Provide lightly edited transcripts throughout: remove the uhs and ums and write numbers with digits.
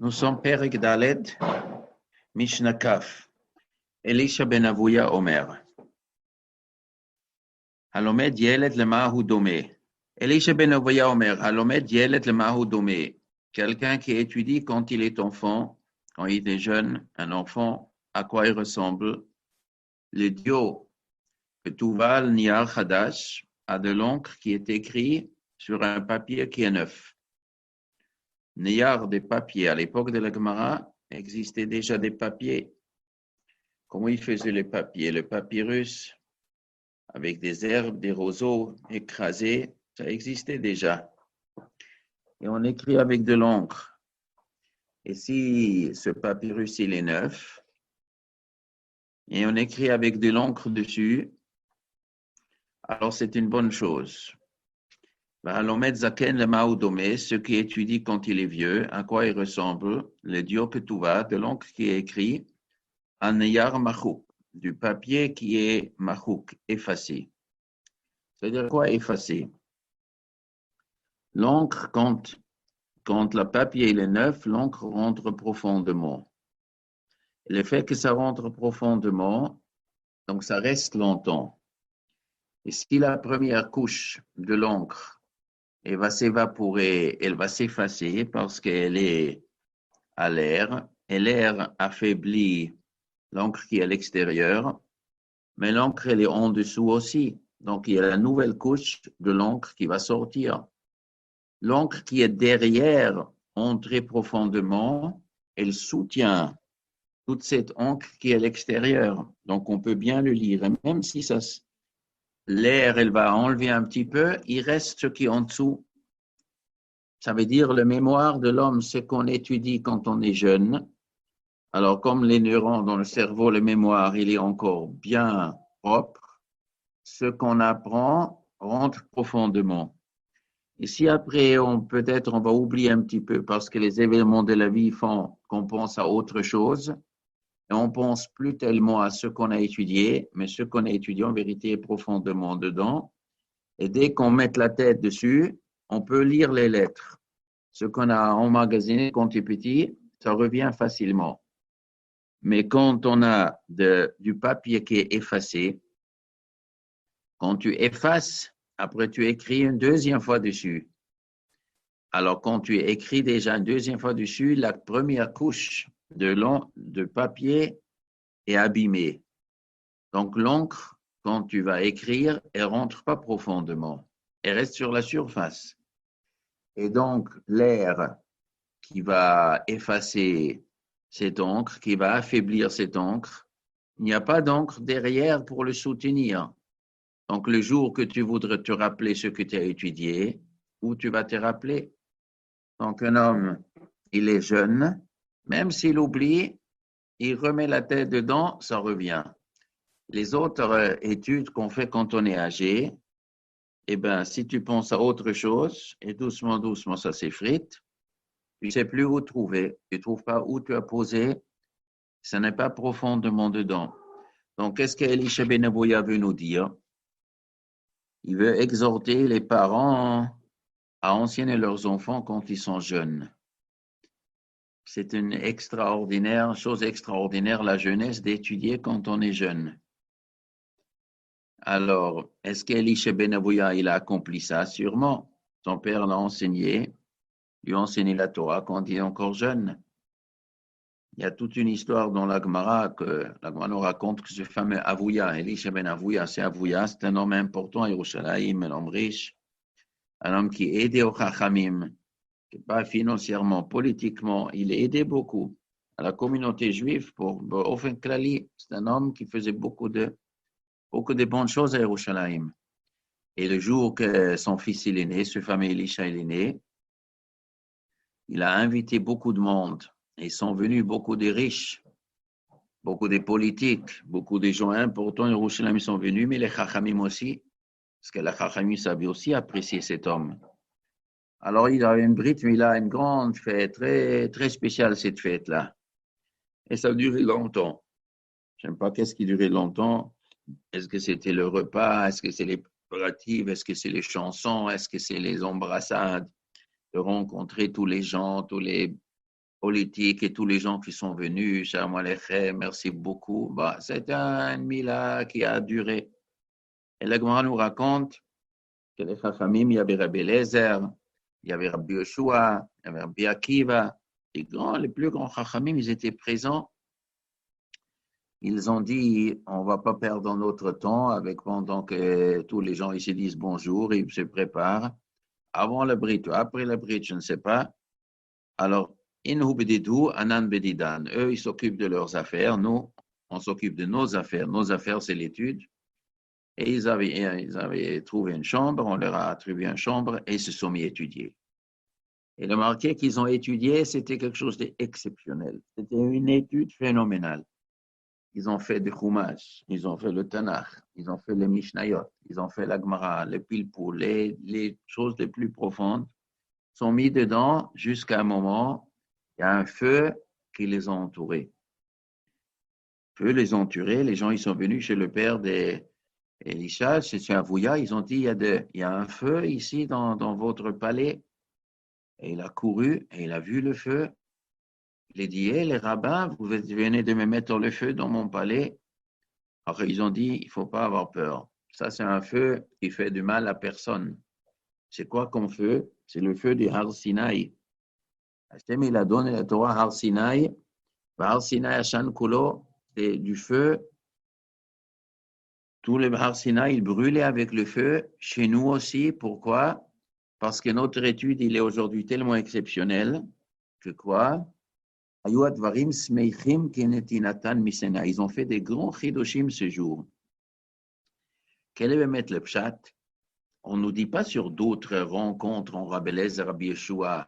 Nous sommes Perek Dalet, Mishnah Kaf. Elisha ben Avuya Omer. Halomed Yelet Lemahu Domé. Elisha ben Avuya Omer. Halomed Yelet Lemahu Domé. Quelqu'un qui étudie quand il est enfant, quand il est jeune, un enfant, à quoi il ressemble. Le dio Tuval Niar Hadash a de l'encre qui est écrit sur un papier qui est neuf. Niyar des papiers. À l'époque de la Gemara, existait déjà des papiers. Comment ils faisaient les papiers? Le papyrus, avec des herbes, des roseaux écrasés, ça existait déjà. Et on écrit avec de l'encre. Et si ce papyrus, il est neuf, et on écrit avec de l'encre dessus, alors c'est une bonne chose. Ce qui étudie quand il est vieux, à quoi il ressemble, le Dio Ketouva, de l'encre qui est écrit, un Neyar Machouk, du papier qui est Machouk, effacé. C'est-à-dire quoi effacé? L'encre, quand le papier il est neuf, l'encre rentre profondément. Le fait que ça rentre profondément, donc ça reste longtemps. Et si la première couche de l'encre elle va s'évaporer, elle va s'effacer parce qu'elle est à l'air, et l'air affaiblit l'encre qui est à l'extérieur, mais l'encre elle est en dessous aussi. Donc il y a la nouvelle couche de l'encre qui va sortir. L'encre qui est derrière, entrée profondément, elle soutient toute cette encre qui est à l'extérieur. Donc on peut bien le lire. Et même si l'air elle va enlever un petit peu, il reste ce qui est en dessous. Ça veut dire le mémoire de l'homme, ce qu'on étudie quand on est jeune. Alors, comme les neurones dans le cerveau, le mémoire, il est encore bien propre, ce qu'on apprend rentre profondément. Et si après, peut-être on va oublier un petit peu parce que les événements de la vie font qu'on pense à autre chose, et on pense plus tellement à ce qu'on a étudié, mais ce qu'on a étudié en vérité est profondément dedans. Et dès qu'on met la tête dessus, on peut lire les lettres. Ce qu'on a emmagasiné quand tu es petit, ça revient facilement. Mais quand on a du papier qui est effacé, quand tu effaces, après tu écris une deuxième fois dessus. Alors quand tu écris déjà une deuxième fois dessus, la première couche de papier est abîmée. Donc l'encre, quand tu vas écrire, elle ne rentre pas profondément. Elle reste sur la surface. Et donc l'air qui va effacer cette encre, qui va affaiblir cette encre. Il n'y a pas d'encre derrière pour le soutenir. Donc, le jour que tu voudrais te rappeler ce que tu as étudié, où tu vas te rappeler. Donc, un homme, il est jeune, même s'il oublie, il remet la tête dedans, ça revient. Les autres études qu'on fait quand on est âgé, eh bien, si tu penses à autre chose, et doucement, doucement, ça s'effrite, tu ne sais plus où trouver, tu ne trouves pas où tu as posé, ça n'est pas profondément dedans. Donc, qu'est-ce qu'Elisha ben Avuya veut nous dire? Il veut exhorter les parents à enseigner leurs enfants quand ils sont jeunes. C'est une chose extraordinaire, la jeunesse, d'étudier quand on est jeune. Alors, est-ce qu'Elisha ben Avuya, il a accompli ça? Sûrement. Son père l'a enseigné, lui a enseigné la Torah quand il est encore jeune. Il y a toute une histoire dans la Gemara que la Gemara nous raconte que ce fameux Avuya, Elisha ben Avuya, c'est un homme important à Yerushalayim, un homme riche, un homme qui aidait au Chachamim, pas financièrement, politiquement, il aidait beaucoup à la communauté juive pour Ofen Klali. C'est un homme qui faisait beaucoup de bonnes choses à Yerushalayim. Et le jour que son fils est né, ce fameux Elisha est né, il a invité beaucoup de monde. Et sont venus beaucoup de riches, beaucoup de politiques, beaucoup de gens importants. Les Yerushalayim sont venus, mais les Chachamim aussi, parce que les Chachamim savaient aussi apprécier cet homme. Alors, il avait une brite, mais il a une grande fête, très, très spéciale cette fête-là. Et ça a duré longtemps. Je ne sais pas qu'est-ce qui durait longtemps. Est-ce que c'était le repas? Est-ce que c'est les préparatifs? Est-ce que c'est les chansons? Est-ce que c'est les embrassades? De rencontrer tous les gens, tous les politique et tous les gens qui sont venus, Shalom Aleichem, merci beaucoup. Bah, c'est un mila qui a duré. Et la Gemara nous raconte que les Chachamim, il y avait Rabbi Eliezer, il y avait Rabbi Yoshua, il y avait Rabbi Akiva, les plus grands Chachamim, ils étaient présents. Ils ont dit, on ne va pas perdre notre temps avec pendant que tous les gens ici disent bonjour, ils se préparent. Avant le brit ou après le brit, je ne sais pas. Alors, inhu bedidu, anan bedidan. Eux, ils s'occupent de leurs affaires. Nous, on s'occupe de nos affaires. Nos affaires, c'est l'étude. Et ils avaient trouvé une chambre, on leur a attribué une chambre et ils se sont mis à étudier. Et le marqué qu'ils ont étudié, c'était quelque chose d'exceptionnel. C'était une étude phénoménale. Ils ont fait du Chumash, ils ont fait le Tanakh, ils ont fait le Mishnayot, ils ont fait la Gemara, le Pilpul, les choses les plus profondes sont mis dedans jusqu'à un moment, il y a un feu qui les a entourés. Le feu les a entourés, les gens ils sont venus chez le père d'Elisha, c'est un Vouya, ils ont dit il y a un feu ici dans votre palais. Et il a couru et il a vu le feu. Il a dit, hey, les rabbins, vous venez de me mettre le feu dans mon palais. Alors ils ont dit, il ne faut pas avoir peur. Ça, c'est un feu qui fait du mal à personne. C'est quoi comme feu? C'est le feu du Har Sinaï. Hachem, il a donné la Torah Har Sinaï. Har Sinaï, Hashan Kulo, c'est du feu. Tout le Har Sinaï, il brûlait avec le feu. Chez nous aussi, pourquoi? Parce que notre étude, il est aujourd'hui tellement exceptionnel que quoi? Ils ont fait des grands chidoshim ce jour. Quel est le pshat? On ne nous dit pas sur d'autres rencontres en Rabbi Eliezer, Rabbi Yeshua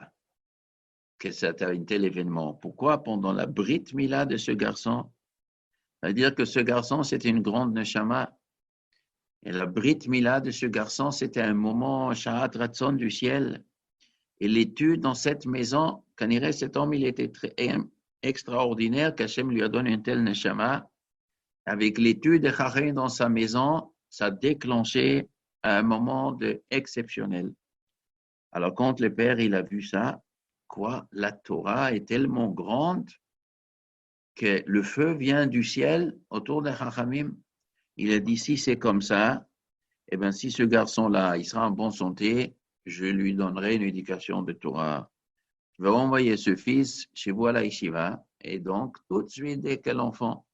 que c'était un tel événement. Pourquoi pendant la Brit Mila de ce garçon? C'est-à-dire que ce garçon, c'était une grande neshama. Et la Brit Mila de ce garçon, c'était un moment Shahat Ratzon du ciel. Et l'étude dans cette maison, quand il reste cet homme, il était très extraordinaire, qu'Hachem lui a donné une telle neshama. Avec l'étude de Chachamim dans sa maison, ça a déclenché un moment exceptionnel. Alors, quand le père, il a vu ça, quoi, la Torah est tellement grande que le feu vient du ciel autour de Chachamim. Il a dit, si c'est comme ça, eh bien, si ce garçon-là, il sera en bonne santé, je lui donnerai une éducation de Torah. Je vais envoyer ce fils chez vous à la yeshiva. Et donc, tout de suite, dès que l'enfant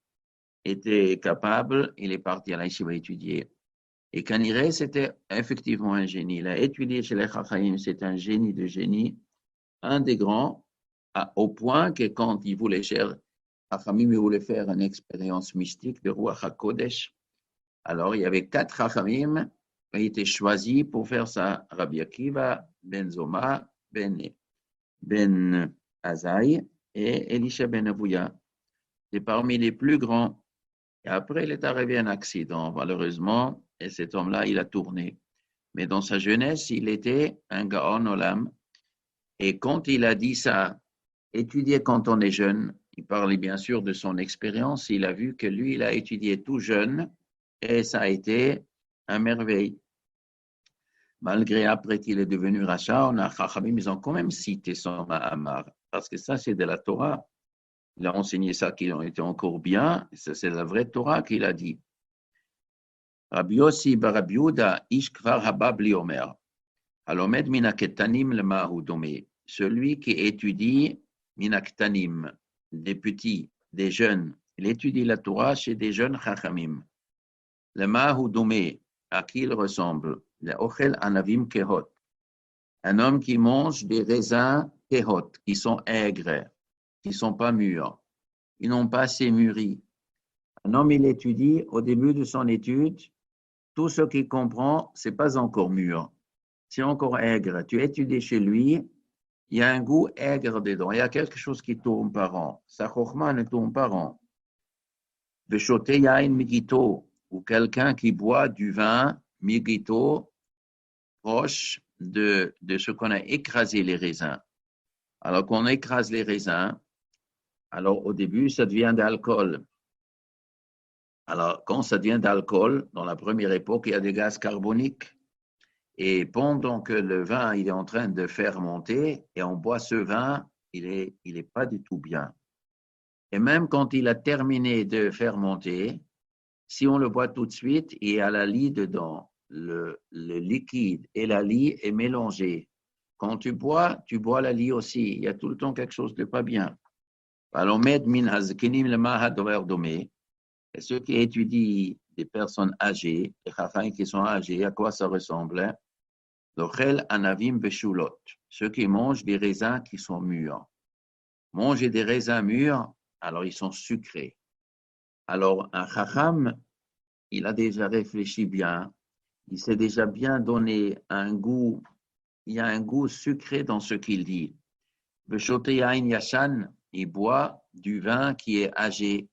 était capable, il est parti à la yeshiva étudier. Et Kaniré, c'était effectivement un génie. Il a étudié chez les Chachamim, c'est un génie de génie, un des grands, au point que quand il voulait faire, Chachamim voulait faire une expérience mystique de Ruach HaKodesh, alors il y avait 4 Chachamim qui étaient choisis pour faire ça. Rabbi Akiva, Ben Zoma, Ben Azaï et Elisha Ben Avouya. C'est parmi les plus grands. Et après, il est arrivé un accident, malheureusement, et cet homme-là, il a tourné. Mais dans sa jeunesse, il était un Gaon Olam. Et quand il a dit ça, étudier quand on est jeune, il parlait bien sûr de son expérience, il a vu que lui, il a étudié tout jeune, et ça a été un merveille. Malgré après qu'il est devenu rachat, on a Chachamim, ils ont quand même cité son Mahamar, parce que ça, c'est de la Torah. Il a enseigné ça qui ont été encore bien, c'est la vraie Torah qu'il a dit. Rabbi Yossi bar Rabbi Yehuda, ish kvar haba bli omer. Alomed minaketanim lemahu domé. Celui qui étudie minaketanim, des petits, des jeunes, il étudie la Torah chez des jeunes chachamim. Lemahu domé, à qui il ressemble? Le ochel anavim kehot. Un homme qui mange des raisins kehot, qui sont aigres, qui ne sont pas mûrs. Ils n'ont pas assez mûri. Un homme, il étudie, au début de son étude, tout ce qu'il comprend, ce n'est pas encore mûr. C'est encore aigre. Tu étudies chez lui, il y a un goût aigre dedans. Il y a quelque chose qui tourne par an. Sa chokhma ne tourne pas an. Veshote yain migito, ou quelqu'un qui boit du vin migito, proche de ce qu'on a écrasé les raisins. Alors qu'on écrase les raisins, alors au début, ça devient d'alcool. Alors, quand ça devient d'alcool, dans la première époque, il y a des gaz carboniques. Et pendant que le vin il est en train de fermenter, et on boit ce vin, il est pas du tout bien. Et même quand il a terminé de fermenter, si on le boit tout de suite, il y a la lie dedans. Le liquide et la lie est mélangé. Quand tu bois la lie aussi. Il y a tout le temps quelque chose de pas bien. Alors, et ceux qui étudient des personnes âgées, les chachams qui sont âgés, à quoi ça ressemble? L'ochel anavim beshulot, ceux qui mangent des raisins qui sont mûrs. Manger des raisins mûrs, alors ils sont sucrés. Alors, un chacham, il a déjà réfléchi bien, il s'est déjà bien donné un goût, il y a un goût sucré dans ce qu'il dit. Beshoteyain yashan, il boit du vin qui est âgé.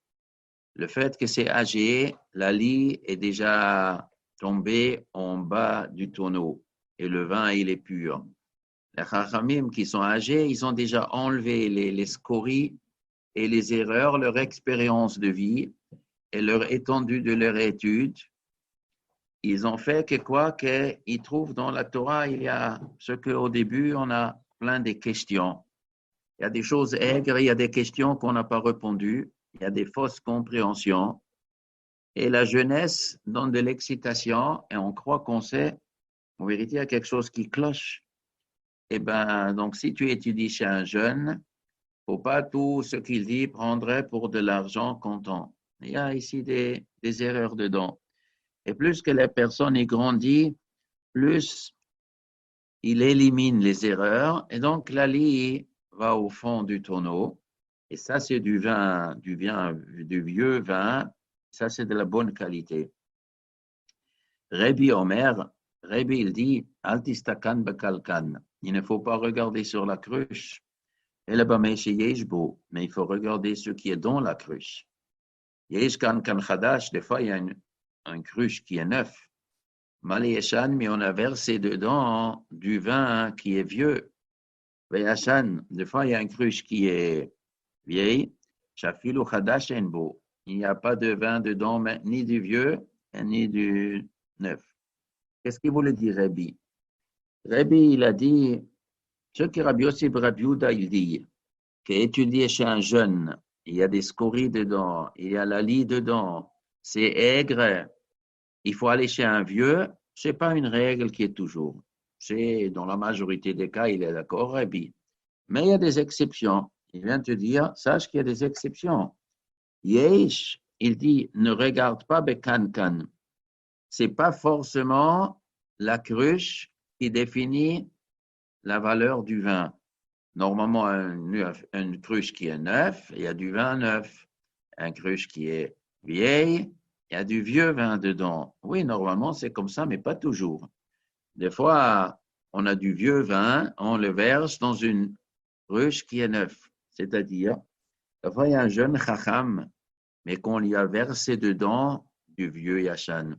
Le fait que c'est âgé, la lie est déjà tombée en bas du tonneau et le vin, il est pur. Les chachamim qui sont âgés, ils ont déjà enlevé les scories et les erreurs, leur expérience de vie et leur étendue de leur étude. Ils ont fait que quoi? Qu'ils trouvent dans la Torah, il y a ce qu'au début, on a plein de questions. Il y a des choses aigres, il y a des questions qu'on n'a pas répondues, il y a des fausses compréhensions. Et la jeunesse donne de l'excitation et on croit qu'on sait. En vérité, il y a quelque chose qui cloche. Eh bien, donc, si tu étudies chez un jeune, il ne faut pas tout ce qu'il dit prendre pour de l'argent comptant. Il y a ici des erreurs dedans. Et plus que la personne est grandie, plus il élimine les erreurs. Et donc, la lie va au fond du tonneau. Et ça, c'est du vieux vin. Ça, c'est de la bonne qualité. Rabbi Omer, Rabbi, il dit, Altistakan bekalkan. Il ne faut pas regarder sur la cruche. Mais il faut regarder ce qui est dans la cruche. Yeshkan kan chadash, des fois, il y a un cruche qui est neuf. Malayeshan, mais on a versé dedans du vin qui est vieux. Veyashan, des fois, il y a un cruche qui est vieille. Shafilu chadash enbo. Il n'y a pas de vin dedans, ni du vieux, ni du neuf. Qu'est-ce qu'il voulait dire, Rabbi? Rabbi, il a dit, ce que Rabbi Yossi Rabbi Yehuda, il dit, qu'étudier chez un jeune, il y a des scories dedans, il y a la lie dedans, c'est aigre, il faut aller chez un vieux, c'est pas une règle qui est toujours. C'est, dans la majorité des cas, il est d'accord, Rabbi. Mais il y a des exceptions. Il vient te dire, sache qu'il y a des exceptions. Yesh, il dit, ne regarde pas Bekankan. C'est pas forcément la cruche qui définit la valeur du vin. Normalement, une cruche qui est neuve, il y a du vin neuf. Un cruche qui est vieille, il y a du vieux vin dedans. Oui, normalement, c'est comme ça, mais pas toujours. Des fois, on a du vieux vin, on le verse dans une cruche qui est neuve. C'est-à-dire, des fois, il y a un jeune chacham, mais qu'on lui a versé dedans du vieux yachan.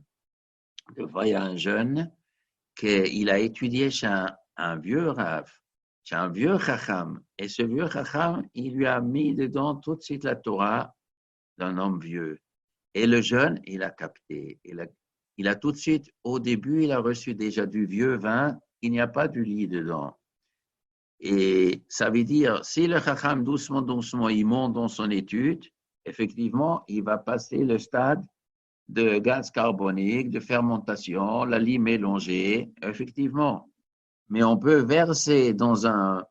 Des fois, il y a un jeune qu'il a étudié chez un vieux Rav, chez un vieux Chacham. Et ce vieux Chacham, il lui a mis dedans tout de suite la Torah d'un homme vieux. Et le jeune, il a capté. Il a tout de suite, au début, il a reçu déjà du vieux vin, il n'y a pas du lit dedans. Et ça veut dire, si le Chacham, doucement, doucement, il monte dans son étude, effectivement, il va passer le stade de gaz carbonique, de fermentation, la lie mélangée, effectivement. Mais on peut verser dans un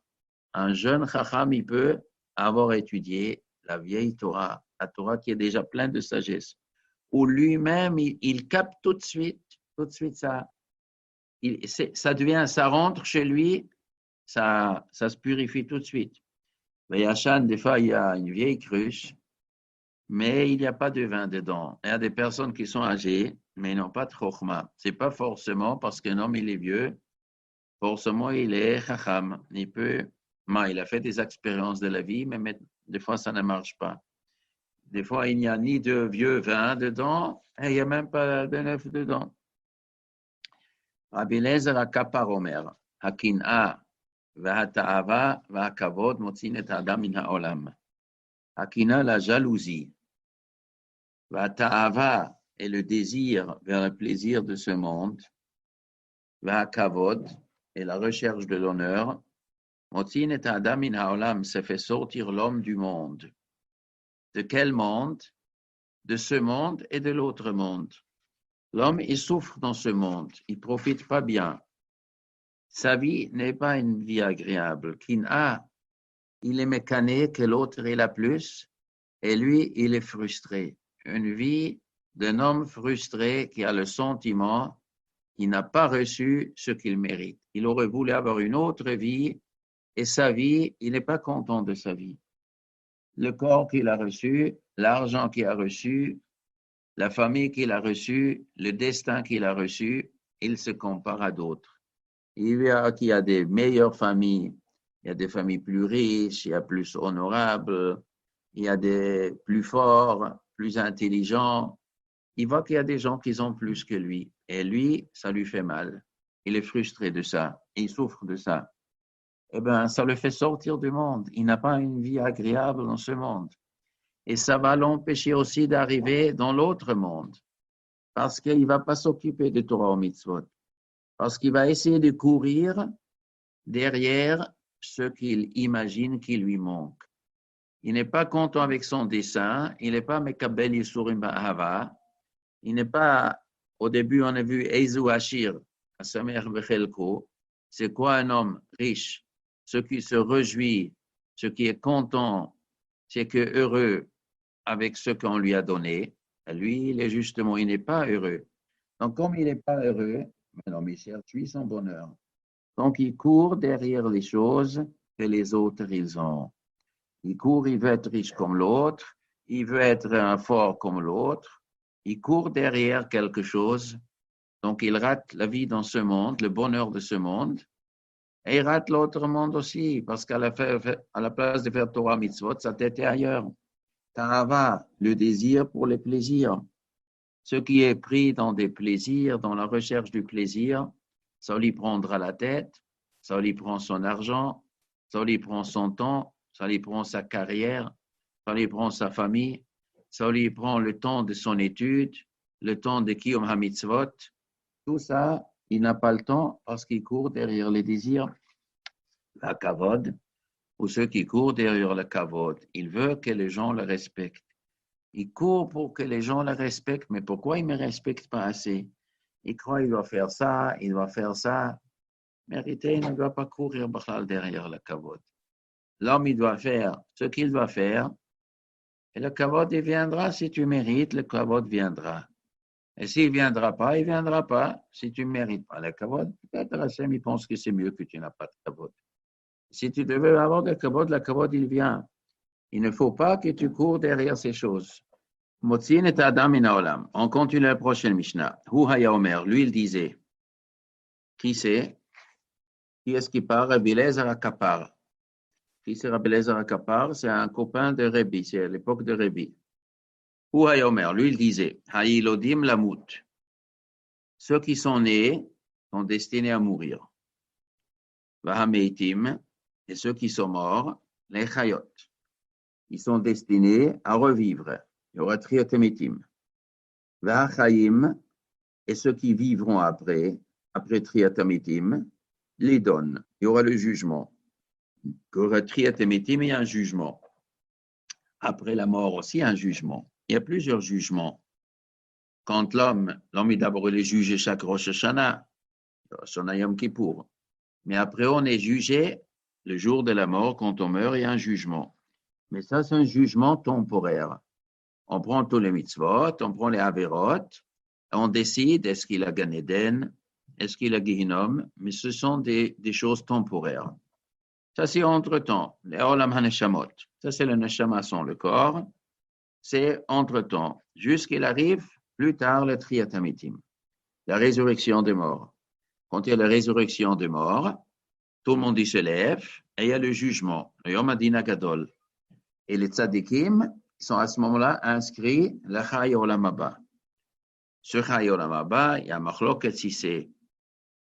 jeune chacham, il peut avoir étudié la vieille Torah, la Torah qui est déjà pleine de sagesse, où lui-même, il capte tout de suite ça. Ça rentre chez lui, ça se purifie tout de suite. Mais Yachan, des fois, il y a une vieille cruche, mais il n'y a pas de vin dedans. Il y a des personnes qui sont âgées, mais ils n'ont pas de chokhma. Ce n'est pas forcément parce qu'un homme, il est vieux, forcément, il est chacham. Il a fait des expériences de la vie, mais des fois, ça ne marche pas. Des fois, il n'y a ni de vieux vin dedans, et il n'y a même pas de neuf dedans. Rabbi Lezer HaKapar Omer, Hakin'a, V'hata'ava, V'hakavod, motzin et adam min ha'olam. Hakin'a, la jalousie. V'hata'ava est le désir vers le plaisir de ce monde. V'hakavod est la recherche de l'honneur. Motzin et Adam min haolam, ça fait sortir l'homme du monde. De quel monde? De ce monde et de l'autre monde. L'homme, il souffre dans ce monde, il ne profite pas bien. Sa vie n'est pas une vie agréable. Il est mécané que l'autre il a plus, et lui, il est frustré. Une vie d'un homme frustré qui a le sentiment qu'il n'a pas reçu ce qu'il mérite. Il aurait voulu avoir une autre vie, et sa vie, il n'est pas content de sa vie. Le corps qu'il a reçu, l'argent qu'il a reçu, la famille qu'il a reçue, le destin qu'il a reçu, il se compare à d'autres. Il y a des meilleures familles, il y a des familles plus riches, il y a plus honorables, il y a des plus forts, plus intelligents. Il voit qu'il y a des gens qui ont plus que lui. Et lui, ça lui fait mal. Il est frustré de ça. Il souffre de ça. Eh bien, ça le fait sortir du monde. Il n'a pas une vie agréable dans ce monde. Et ça va l'empêcher aussi d'arriver dans l'autre monde. Parce qu'il ne va pas s'occuper de Torah ou mitzvot. Parce qu'il va essayer de courir derrière ce qu'il imagine qui lui manque. Il n'est pas content avec son dessin. Il n'est pas Mekabel Yisurim Ba'ahava. Il n'est pas, au début, on a vu Eizu Ashir, Asamer Bechelko. C'est quoi un homme riche? Ce qui se réjouit, ce qui est content, c'est que heureux avec ce qu'on lui a donné. Lui, il est justement, il n'est pas heureux. Donc, comme il n'est pas heureux, l'homme, il cherche lui son bonheur. Donc, il court derrière les choses que les autres, ils ont. Il court, il veut être riche comme l'autre, il veut être fort comme l'autre. Il court derrière quelque chose, donc il rate la vie dans ce monde, le bonheur de ce monde, et il rate l'autre monde aussi, parce qu'à la place de faire Torah Mitzvot, sa tête est ailleurs. Tarava, le désir pour les plaisirs. Ce qui est pris dans des plaisirs, dans la recherche du plaisir, ça lui prendra la tête, ça lui prend son argent, ça lui prend son temps, ça lui prend sa carrière, ça lui prend sa famille, ça lui prend le temps de son étude, le temps de Kiyom HaMitzvot. Tout ça, il n'a pas le temps parce qu'il court derrière les désirs, la kavod, ou ceux qui courent derrière le kavod. Il veut que les gens le respectent. Il court pour que les gens le respectent, mais pourquoi il ne me respecte pas assez? Il croit qu'il doit faire ça, il doit faire ça. Mérité, il ne doit pas courir derrière le kavod. L'homme, il doit faire ce qu'il doit faire, et le kavod, il viendra. Si tu mérites, le kavod viendra. Et s'il ne viendra pas, il ne viendra pas. Si tu ne mérites pas le kavod, peut-être Hachem, il pense que c'est mieux que tu n'as pas de kavod. Si tu devais avoir le kavod, il vient. Il ne faut pas que tu cours derrière ces choses. Motzin et Adam in Olam. On continue la prochaine Mishnah. Hu Haya Omer, lui, il disait. Qui c'est? Qui est-ce qui parle? Rabbi Eliezer HaKapar. Qui c'est Rabbi Eliezer HaKapar? C'est un copain de Rabbi, c'est à l'époque de Rabbi. Hu Haya Omer, lui, il disait. Ha'ilodim lamut. Ceux qui sont nés sont destinés à mourir. Vahameitim, et ceux qui sont morts, les chayot. Ils sont destinés à revivre. Il y aura triatemitim. Vahachayim, et ceux qui vivront après triatamitim, les donnent. Il y aura le jugement. Il y aura triatamitim et un jugement. Après la mort aussi, un jugement. Il y a plusieurs jugements. Quand l'homme est d'abord il est jugé chaque Rosh Hashanah, Yom Kippour. Mais après, on est jugé le jour de la mort, quand on meurt, il y a un jugement. Mais ça, c'est un jugement temporaire. On prend tous les mitzvot, on prend les averot, on décide est-ce qu'il a Gan Eden, est-ce qu'il a Gehinom, mais ce sont des choses temporaires. Ça, c'est entre-temps, les Olam HaNeshamot. Ça, c'est le Neshama sans le corps. C'est entre-temps, jusqu'il arrive plus tard le Triatamitim, la résurrection des morts. Quand il y a la résurrection des morts, tout le monde y se lève et il y a le jugement, le Yom Hadin Gadol. Et les tzadikim sont à ce moment-là inscrits le Chai Olam Haba. Ce Chai Olam Haba, il y a machloket si c'est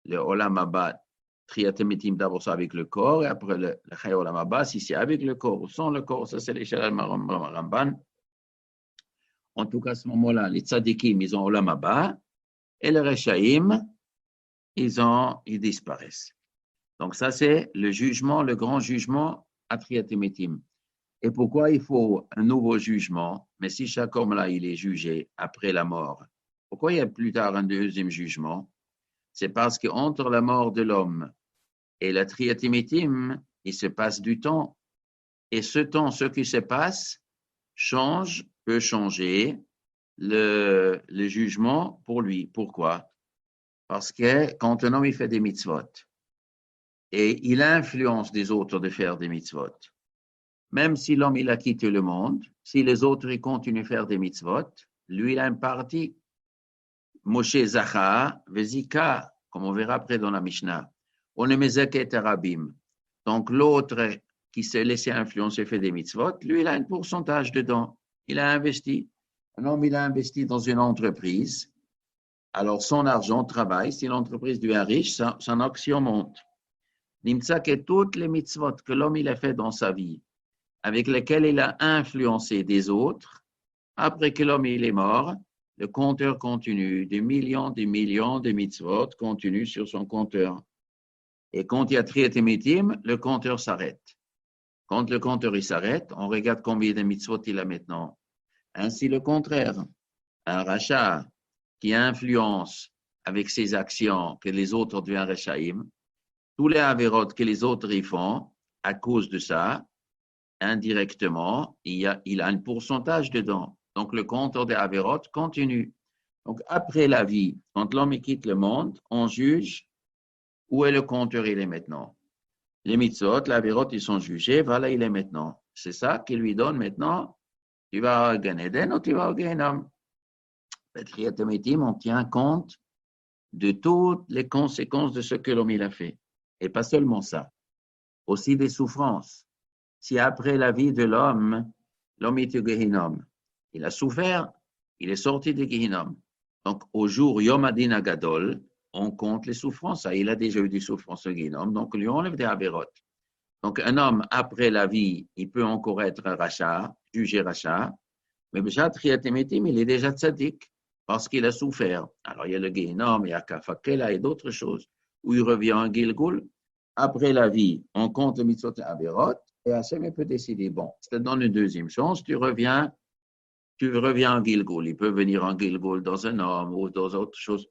le Olam Haba, Triatemitim d'abord ça avec le corps, et après le Chai Olam Haba, si c'est avec le corps ou sans le corps, ça c'est les Shalal Ramban. En tout cas, à ce moment-là, les tzadikim, ils ont Olam Haba, et les Rechaim, ils disparaissent. Donc ça, c'est le jugement, le grand jugement à Triatémétim. Et pourquoi il faut un nouveau jugement? Mais si chaque homme-là, il est jugé après la mort, pourquoi il y a plus tard un deuxième jugement? C'est parce qu'entre la mort de l'homme et la Triatémétim, il se passe du temps. Et ce temps, ce qui se passe, peut changer le jugement pour lui. Pourquoi? Parce que quand un homme il fait des mitzvot et il influence des autres de faire des mitzvot, même si l'homme il a quitté le monde, si les autres ils continuent à faire des mitzvot, lui il a une partie. Moshe Zacha, Vezika, comme on verra après dans la Mishnah. On est Mezeket Arabim. Donc l'autre qui s'est laissé influencer fait des mitzvot, lui il a un pourcentage dedans. Il a investi. Un homme il a investi dans une entreprise. Alors son argent travaille. Si l'entreprise devient riche, son action monte. Nimtza que toutes les mitzvot que l'homme il a fait dans sa vie, avec lesquelles il a influencé des autres, après que l'homme il est mort, le compteur continue, des millions de mitzvot continuent sur son compteur. Et quand il y a triatémitim, le compteur s'arrête. Quand le compteur il s'arrête, on regarde combien de mitzvot il a maintenant. Ainsi le contraire, un rachat qui influence avec ses actions que les autres deviennent rachaïm, tous les avérotes que les autres y font, à cause de ça, indirectement, il a un pourcentage dedans. Donc, le compteur des avérotes continue. Donc, après la vie, quand l'homme quitte le monde, on juge où est le compteur il est maintenant. Les mitzvot, les avérotes, ils sont jugés, voilà, il est maintenant. C'est ça qui lui donne maintenant, tu vas au Gan Eden ou tu vas au Gehinnom. On tient compte de toutes les conséquences de ce que l'homme il a fait. Et pas seulement ça, aussi des souffrances. Si après la vie de l'homme est au Gehinnom, il a souffert, il est sorti du Gehinnom. Donc, au jour Yom Adin Agadol, on compte les souffrances. Il a déjà eu des souffrances au Gehinnom, donc lui enlève des avérotes. Donc, un homme, après la vie, il peut encore être rachat, jugé rachat, mais B'shat Triatémétim, il est déjà tzaddik, parce qu'il a souffert. Alors, il y a le Gehinnom, il y a Kafakela et d'autres choses, où il revient en Gilgul. Après la vie, on compte le mitzvot et avérotes, et Hachem peut décider, bon, je te donne une deuxième chance, tu reviens en Gilgul. Il peut venir en Gilgul dans un homme ou dans autre chose.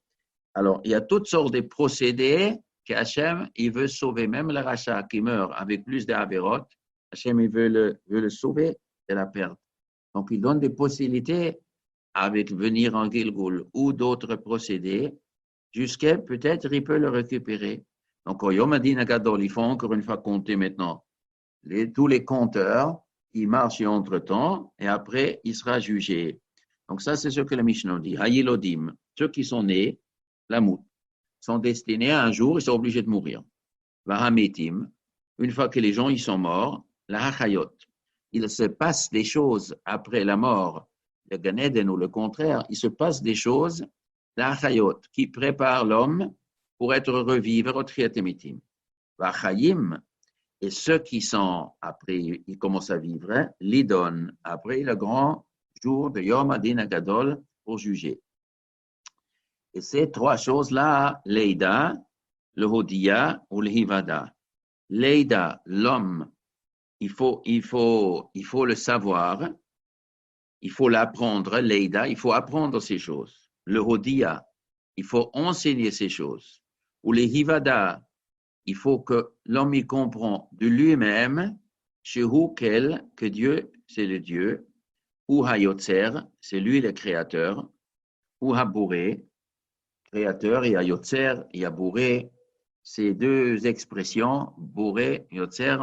Alors, il y a toutes sortes de procédés qu'Hachem, il veut sauver. Même le rachat qui meurt avec plus d'Averot, Hachem, il veut le sauver de la perte. Donc, il donne des possibilités avec venir en Gilgul ou d'autres procédés, jusqu'à peut-être il peut le récupérer. Donc, au Yom Adin Agadol, il faut encore une fois compter maintenant tous les compteurs, il marche entre-temps, et après, il sera jugé. Donc ça, c'est ce que la Mishnah dit. Hayilodim, ceux qui sont nés, la mout, sont destinés à un jour, ils sont obligés de mourir. Vahametim, une fois que les gens ils sont morts, la hachayot, il se passe des choses après la mort, le Gan Eden ou le contraire, il se passe des choses, la hachayot, qui préparent l'homme pour être revivre au triatémitim. Vachayim, et ceux qui sont, après, ils commencent à vivre, hein, l'idon, après le grand jour de Yom Adin Agadol pour juger. Et ces trois choses-là, l'Eida, le Hodia ou le Hivada. L'Eida, l'homme, il faut le savoir, il faut l'apprendre, l'Eida, il faut apprendre ces choses. Le Hodia, il faut enseigner ces choses. Ou le Hivada, il faut que l'homme y comprend de lui-même, que Dieu, c'est le Dieu, ou Hayotzer, c'est lui le créateur, ou Habouré, créateur, et Hayotzer, et Habouré, ces deux expressions, Bouré, Yotzer,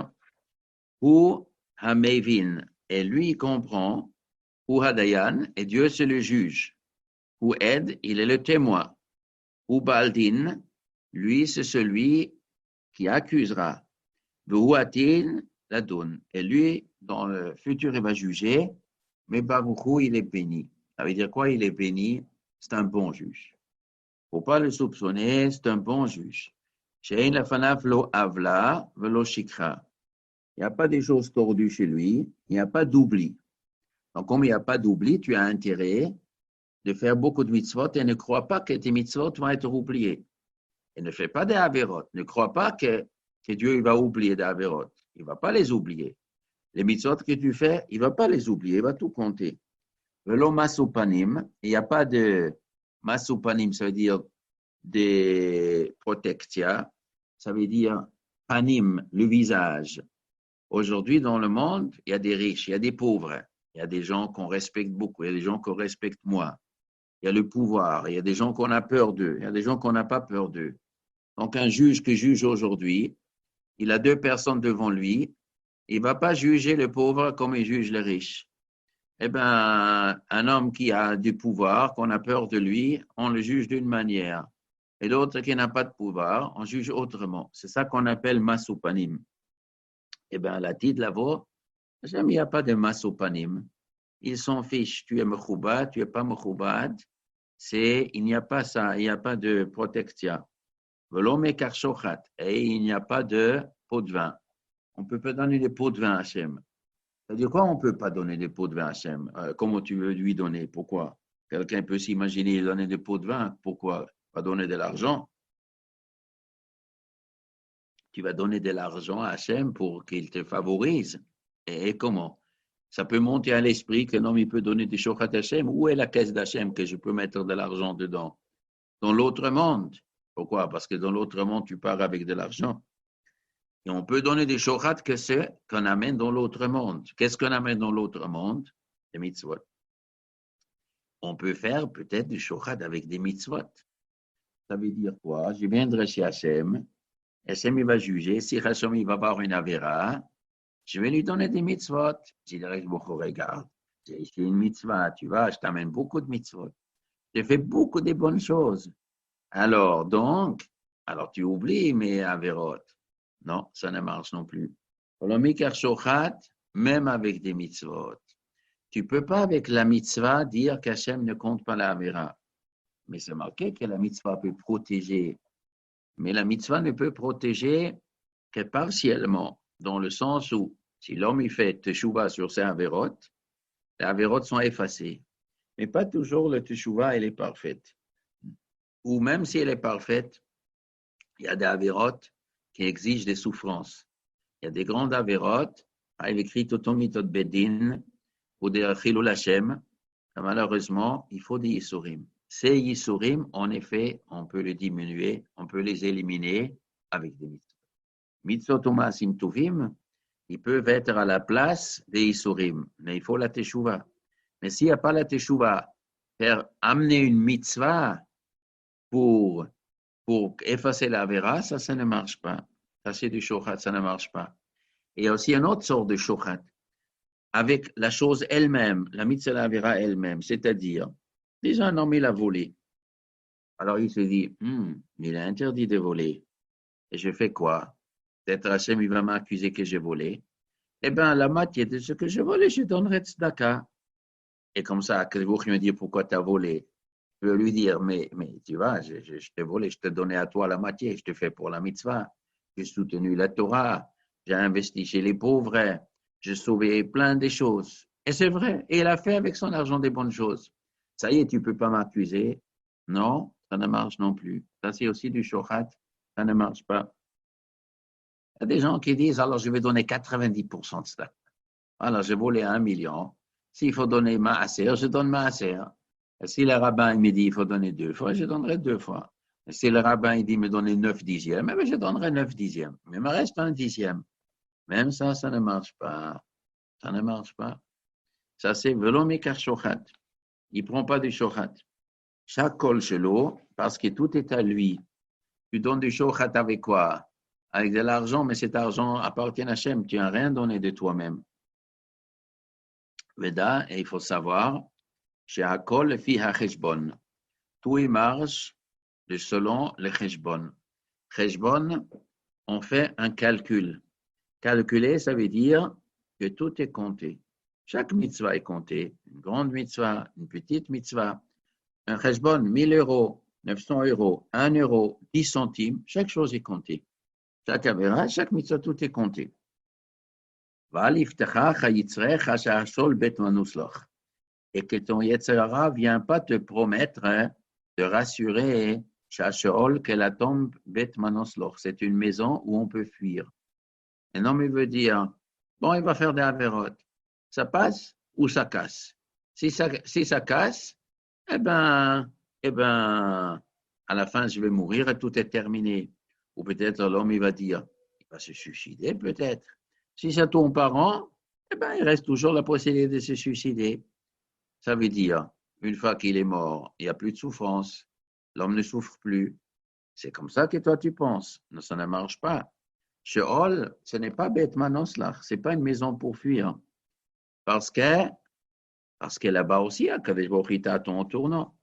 ou Hamevin, et lui il comprend, ou Hadayan, et Dieu c'est le juge, ou Ed, il est le témoin, ou Baldin, lui c'est celui qui accusera. Bouatin Ladoun. Et lui, dans le futur, il va juger, mais Baruchou, il est béni. Ça veut dire quoi? Il est béni, c'est un bon juge. Il ne faut pas le soupçonner, c'est un bon juge. Shein lafanaf lo avla velo shikra. Il n'y a pas des choses tordues chez lui, il n'y a pas d'oubli. Donc, comme il n'y a pas d'oubli, tu as intérêt de faire beaucoup de mitzvot et ne crois pas que tes mitzvot vont être oubliés. Et ne fais pas des avérotes. Ne crois pas que que Dieu il va oublier d'Averot. Il ne va pas les oublier. Les mitzvot que tu fais, il ne va pas les oublier, il va tout compter. Velo masupanim, il n'y a pas de masupanim, ça veut dire des protectia, ça veut dire panim, le visage. Aujourd'hui, dans le monde, il y a des riches, il y a des pauvres, il y a des gens qu'on respecte beaucoup, il y a des gens qu'on respecte moins. Il y a le pouvoir, il y a des gens qu'on a peur d'eux, il y a des gens qu'on n'a pas peur d'eux. Donc, un juge qui juge aujourd'hui, il a deux personnes devant lui, il ne va pas juger le pauvre comme il juge le riche. Eh bien, un homme qui a du pouvoir, qu'on a peur de lui, on le juge d'une manière. Et l'autre qui n'a pas de pouvoir, on juge autrement. C'est ça qu'on appelle masupanim. Eh bien, la tite là-bas, il n'y a pas de masupanim. Ils s'en fichent. Tu es mechoubad, tu n'es pas mechoubad. Il n'y a pas ça, il n'y a pas de protection. Et il n'y a pas de pot de vin. On ne peut pas donner des pots de vin à Hachem. C'est-à-dire quoi, on ne peut pas donner des pots de vin à Hachem? Comment tu veux lui donner? Pourquoi? Quelqu'un peut s'imaginer donner des pots de vin. Pourquoi? Pas donner de l'argent. Tu vas donner de l'argent à Hachem pour qu'il te favorise. Et comment? Ça peut monter à l'esprit qu'un homme il peut donner des shochat à Hachem. Où est la caisse d'Hachem que je peux mettre de l'argent dedans? Dans l'autre monde. Pourquoi? Parce que dans l'autre monde, tu pars avec de l'argent. Et on peut donner des shochat que c'est qu'on amène dans l'autre monde. Qu'est-ce qu'on amène dans l'autre monde? Des mitzvot. On peut faire peut-être du shochat avec des mitzvot. Ça veut dire quoi? Je viendrai chez Hachem. Hachem, il va juger. Si Hachem, il va avoir une avéra, je vais lui donner des mitzvot. Je dirais, regarde, j'ai ici une mitzvah, tu vois, je t'amène beaucoup de mitzvot. J'ai fait beaucoup de bonnes choses. Alors tu oublies mes avérotes. Non, ça ne marche non plus. Même avec des mitzvot. Tu ne peux pas avec la mitzvah dire qu'Hachem ne compte pas la avéra. Mais c'est marqué que la mitzvah peut protéger. Mais la mitzvah ne peut protéger que partiellement, dans le sens où si l'homme il fait teshuva sur ses avérotes, les avérotes sont effacées. Mais pas toujours le teshuva elle est parfaite. Ou même si elle est parfaite, il y a des avérotes qui exigent des souffrances. Il y a des grandes avérotes, il est écrit Totomitot Bedin, ou des Chilul Hashem. Malheureusement, il faut des Yisurim. Ces Yisurim, en effet, on peut les diminuer, on peut les éliminer avec des mitzvot. Mitzvot Umasim Tuvim, ils peuvent être à la place des Yisurim, mais il faut la Teshuvah. Mais s'il n'y a pas la Teshuvah, faire amener une mitzvah pour effacer la vera, ça ne marche pas. Ça, c'est du shochat, ça ne marche pas. Et il y a aussi une autre sorte de shochat, avec la chose elle-même, la mitzvah la vera elle-même, c'est-à-dire, déjà un homme, il a volé. Alors il se dit, il est interdit de voler. Et je fais quoi? Peut-être Hachem, il va m'accuser que j'ai volé. Eh bien, la moitié de ce que j'ai volé, je donnerai tzedaka. Et comme ça, quelqu'un me dit, pourquoi tu as volé? Je vais lui dire, mais tu vois, je t'ai volé, je t'ai donné à toi la moitié, je te fais pour la mitzvah. J'ai soutenu la Torah, j'ai investi chez les pauvres, j'ai sauvé plein de choses. Et c'est vrai, et il a fait avec son argent des bonnes choses. Ça y est, tu ne peux pas m'accuser. Non, ça ne marche non plus. Ça, c'est aussi du shochat, ça ne marche pas. Il y a des gens qui disent, alors je vais donner 90% de ça. Alors, j'ai volé 1 million. S'il faut donner maaser, je donne maaser. Si le rabbin me dit qu'il faut donner 2 fois, je donnerai 2 fois. Si le rabbin il dit me donner 9 dixièmes, je donnerai 9 dixièmes. Mais il me reste 1 dixième. Même ça, ça ne marche pas. Ça ne marche pas. Ça, c'est velomikar shochat. Il ne prend pas du shochat. Chaque kol shelo, parce que tout est à lui. Tu donnes du shochat avec quoi? Avec de l'argent, mais cet argent appartient à Hachem. Tu n'as rien donné de toi-même. Veda, et il faut savoir, chez Hakol, fi ha-cheshbon. Tout il marche selon le cheshbon. Cheshbon, on fait un calcul. Calculer, ça veut dire que tout est compté. Chaque mitzvah est compté. Une grande mitzvah, une petite mitzvah. Un cheshbon, 1000 euros, 900 euros, 1 euro, 10 centimes, chaque chose est comptée. Chaque avéra, chaque mitzvah, tout est compté. Et que ton Yetzirah ne vient pas te promettre de rassurer Sha'asheol kelatom bet manosloch. C'est une maison où on peut fuir. Un homme, il veut dire, bon, il va faire des avérotes. Ça passe ou ça casse? Si ça casse, eh ben, à la fin, je vais mourir et tout est terminé. Ou peut-être l'homme, il va dire, il va se suicider, peut-être. Si ça tourne par an, eh ben, il reste toujours la possibilité de se suicider. Ça veut dire, une fois qu'il est mort, il n'y a plus de souffrance. L'homme ne souffre plus. C'est comme ça que toi, tu penses. Non, ça ne marche pas. Sheol, ce n'est pas bête manoslar, ce n'est pas une maison pour fuir. Parce que là-bas aussi, à Kadesh Baruch Hu, ton tournant.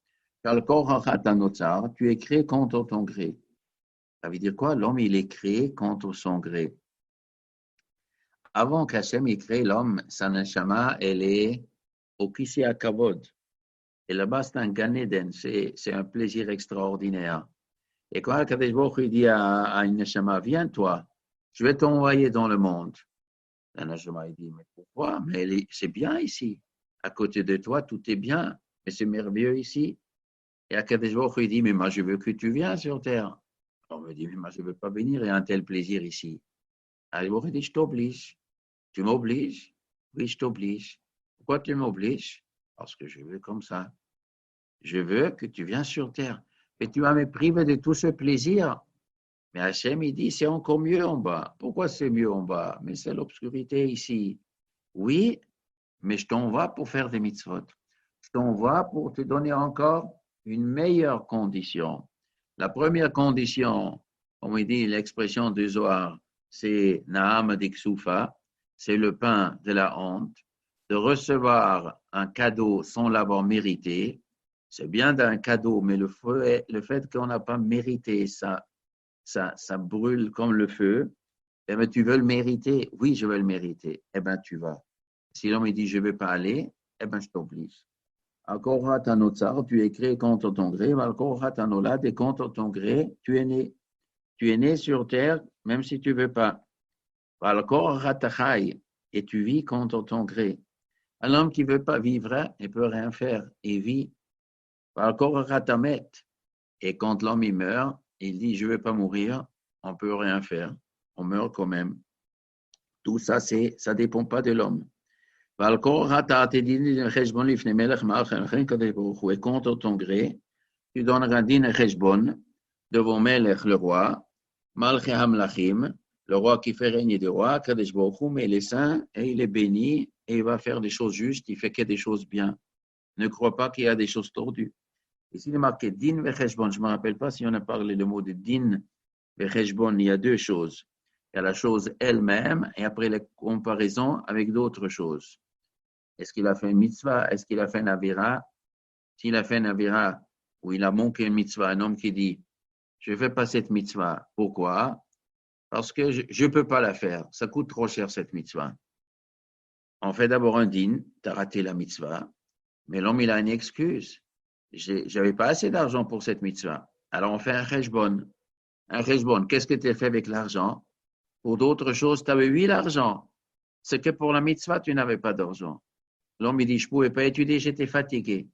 Tu es créé contre ton gré. Ça veut dire quoi? L'homme, il est créé contre son gré. Avant qu'Hachem ait créé l'homme, sa neshama, elle est au Kissi à Kavod. Et là-bas, c'est un Gan Eden, c'est un plaisir extraordinaire. Et quand Kadesh Baruch Hu dit à une neshama, viens toi, je vais t'envoyer dans le monde. La neshama, il dit, mais pourquoi? Mais c'est bien ici. À côté de toi, tout est bien, mais c'est merveilleux ici. Et Akadosh Baruch Hu, il dit, mais moi, je veux que tu viennes sur terre. On me dit, mais moi, je ne veux pas venir, il y a un tel plaisir ici. Alors, il dit, je t'oblige. Tu m'obliges? Oui, je t'oblige. Pourquoi tu m'obliges? Parce que je veux comme ça. Je veux que tu viennes sur terre. Mais tu vas me priver de tout ce plaisir. Mais Hachem, il dit, c'est encore mieux en bas. Pourquoi c'est mieux en bas? Mais c'est l'obscurité ici. Oui, mais je t'envoie pour faire des mitzvot. Je t'envoie pour te donner encore une meilleure condition. La première condition, comme il dit l'expression du Zohar, c'est Naam Diksoufa, c'est le pain de la honte, de recevoir un cadeau sans l'avoir mérité. C'est bien d'un cadeau, mais le fait qu'on n'a pas mérité, ça brûle comme le feu. Eh bien, tu veux le mériter? Oui, je veux le mériter. Eh bien, tu vas. Si l'homme dit, je ne vais pas aller, eh bien, je t'oblige. Encore Tanotsar, tu es créé contre ton gré, Encore Tanolad, et contre ton gré, tu es né. Tu es né sur terre, même si tu ne veux pas. Encore Ratachai, et tu vis contre ton gré. Un homme qui ne veut pas vivre, il ne peut rien faire, il vit. Encore Ratamet, et quand l'homme il meurt, il dit, je ne veux pas mourir, on ne peut rien faire, on meurt quand même. Tout ça, ça ne dépend pas de l'homme. Et contre ton gré, tu donneras din cheshbon devant Melech, le roi, Malche Hamlachim, le roi qui fait régner des rois, Kadesh Baruch Hu, mais il est saint et il est béni et il va faire des choses justes, il fait que des choses bien. Ne crois pas qu'il y a des choses tordues. Ici, il est marqué din ve cheshbon. Je ne me rappelle pas si on a parlé le mot de din ve cheshbon. Il y a deux choses. Il y a la chose elle-même et après la comparaison avec d'autres choses. Est-ce qu'il a fait une mitzvah? Est-ce qu'il a fait une avira? S'il a fait une avira ou il a manqué une mitzvah, un homme qui dit, je ne fais pas cette mitzvah. Pourquoi? Parce que je ne peux pas la faire. Ça coûte trop cher cette mitzvah. On fait d'abord un din, tu as raté la mitzvah, mais l'homme il a une excuse. Je n'avais pas assez d'argent pour cette mitzvah. Alors on fait un cheshbon. Un cheshbon, qu'est-ce que tu as fait avec l'argent? Pour d'autres choses, tu avais eu l'argent. C'est que pour la mitzvah, tu n'avais pas d'argent. L'homme, il dit, je ne pouvais pas étudier, j'étais fatigué.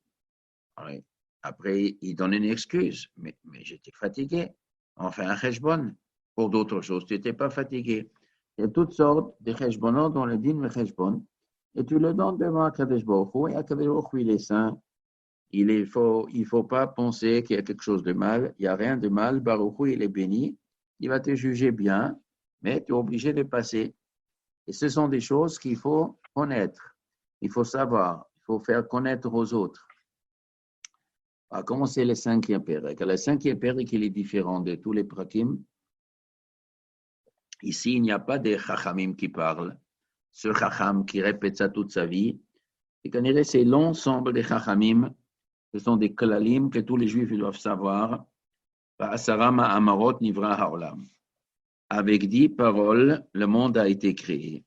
Après, il donne une excuse, mais j'étais fatigué. On fait un cheshbon. Pour d'autres choses, tu n'étais pas fatigué. Il y a toutes sortes de cheshbonot dans le din le cheshbon, et tu le donnes devant Akadosh Baruch Hu, et Akadosh Baruch Hu, il est saint. Il faut pas penser qu'il y a quelque chose de mal. Il n'y a rien de mal. Baruch Hu, il est béni. Il va te juger bien, mais tu es obligé de passer. Et ce sont des choses qu'il faut connaître. Il faut savoir. Il faut faire connaître aux autres. On va commencer le cinquième pérek. Le cinquième pérek, il est différent de tous les prakim. Ici, il n'y a pas de chachamim qui parlent. Ce chacham qui répète ça toute sa vie. Et qu'on dirait, c'est l'ensemble des chachamim. Ce sont des klalim que tous les juifs doivent savoir. Avec 10 paroles, le monde a été créé.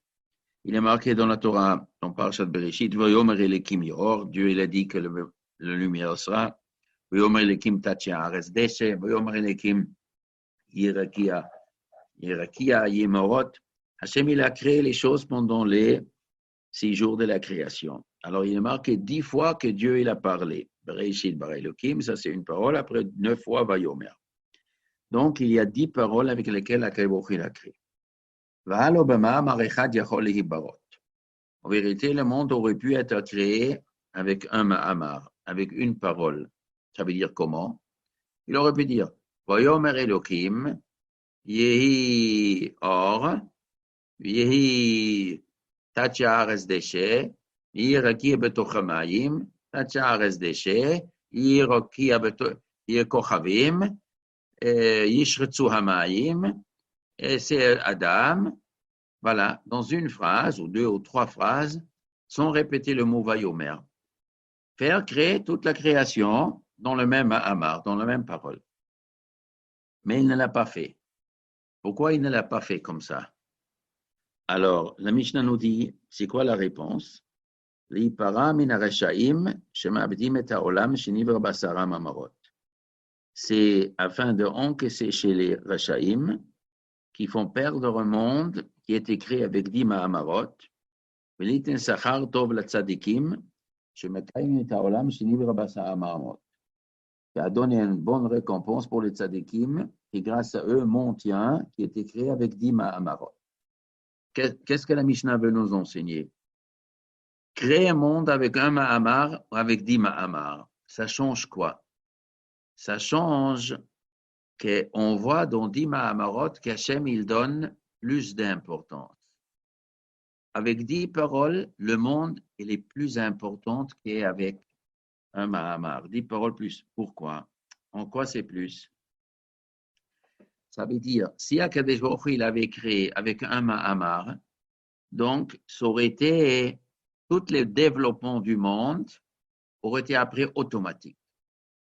Il est marqué dans la Torah, dans Parashat Bereshit, Dieu il a dit que le lumière sera. Hachem il a créé les choses pendant les 6 jours de la création. Alors, il est marqué 10 fois que Dieu il a parlé. Bereshit bara Elokim, ça c'est une parole, après 9 fois Vayomer. Donc, il y a 10 paroles avec lesquelles Akadosh Baruch Hu il a créé. En vérité, le monde aurait pu être créé avec un ma'amar, avec une parole. Ça veut dire comment? Il aurait pu dire Vayomer Elokim, Yehi Or, Yehi Tachaares Deshe, Yehi Rakia Betoch Hamayim, Tachaares Deshe, Yehi Rakia Betoch Kochavim, Yishretzu Hamayim, et c'est Adam. Voilà, dans une phrase, ou 2 ou 3 phrases, sans répéter le mot Vayomer. Faire créer toute la création dans le même Amar, dans la même parole. Mais il ne l'a pas fait. Pourquoi il ne l'a pas fait comme ça? Alors, la Mishnah nous dit, c'est quoi la réponse? C'est afin de encaisser chez les Rashaïm qui font perdre un monde qui était créé avec 10 Mahamarot, qui a donné une bonne récompense pour les tzadikim, qui grâce à eux montent un qui était créé avec 10 Mahamarot. Qu'est-ce que la Mishnah veut nous enseigner? Créer un monde avec un Mahamar ou avec 10 Mahamar, ça change quoi? Ça change qu'on voit dans 10 Mahamarot qu'Hachem il donne plus d'importance. Avec 10 paroles, le monde il est plus important qu'avec un Mahamar. 10 paroles plus. Pourquoi? En quoi c'est plus? Ça veut dire, si Akadosh Baruch Hu il avait créé avec un Mahamar, donc ça aurait été, tout le développement du monde aurait été après automatique.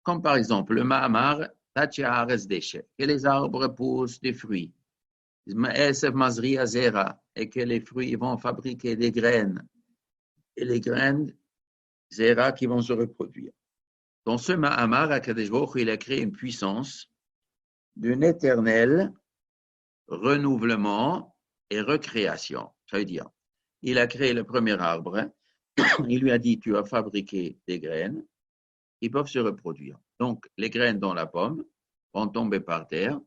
Comme par exemple, le Mahamar, que les arbres poussent des fruits. Et que les fruits vont fabriquer des graines. Et les graines, zera, qui vont se reproduire. Dans ce Mahamar, Akadosh Baruch Hu il a créé une puissance d'un éternel renouvellement et recréation. Ça veut dire, il a créé le premier arbre, il lui a dit, tu vas fabriquer des graines, ils peuvent se reproduire. Donc, les graines dans la pomme vont tomber par terre,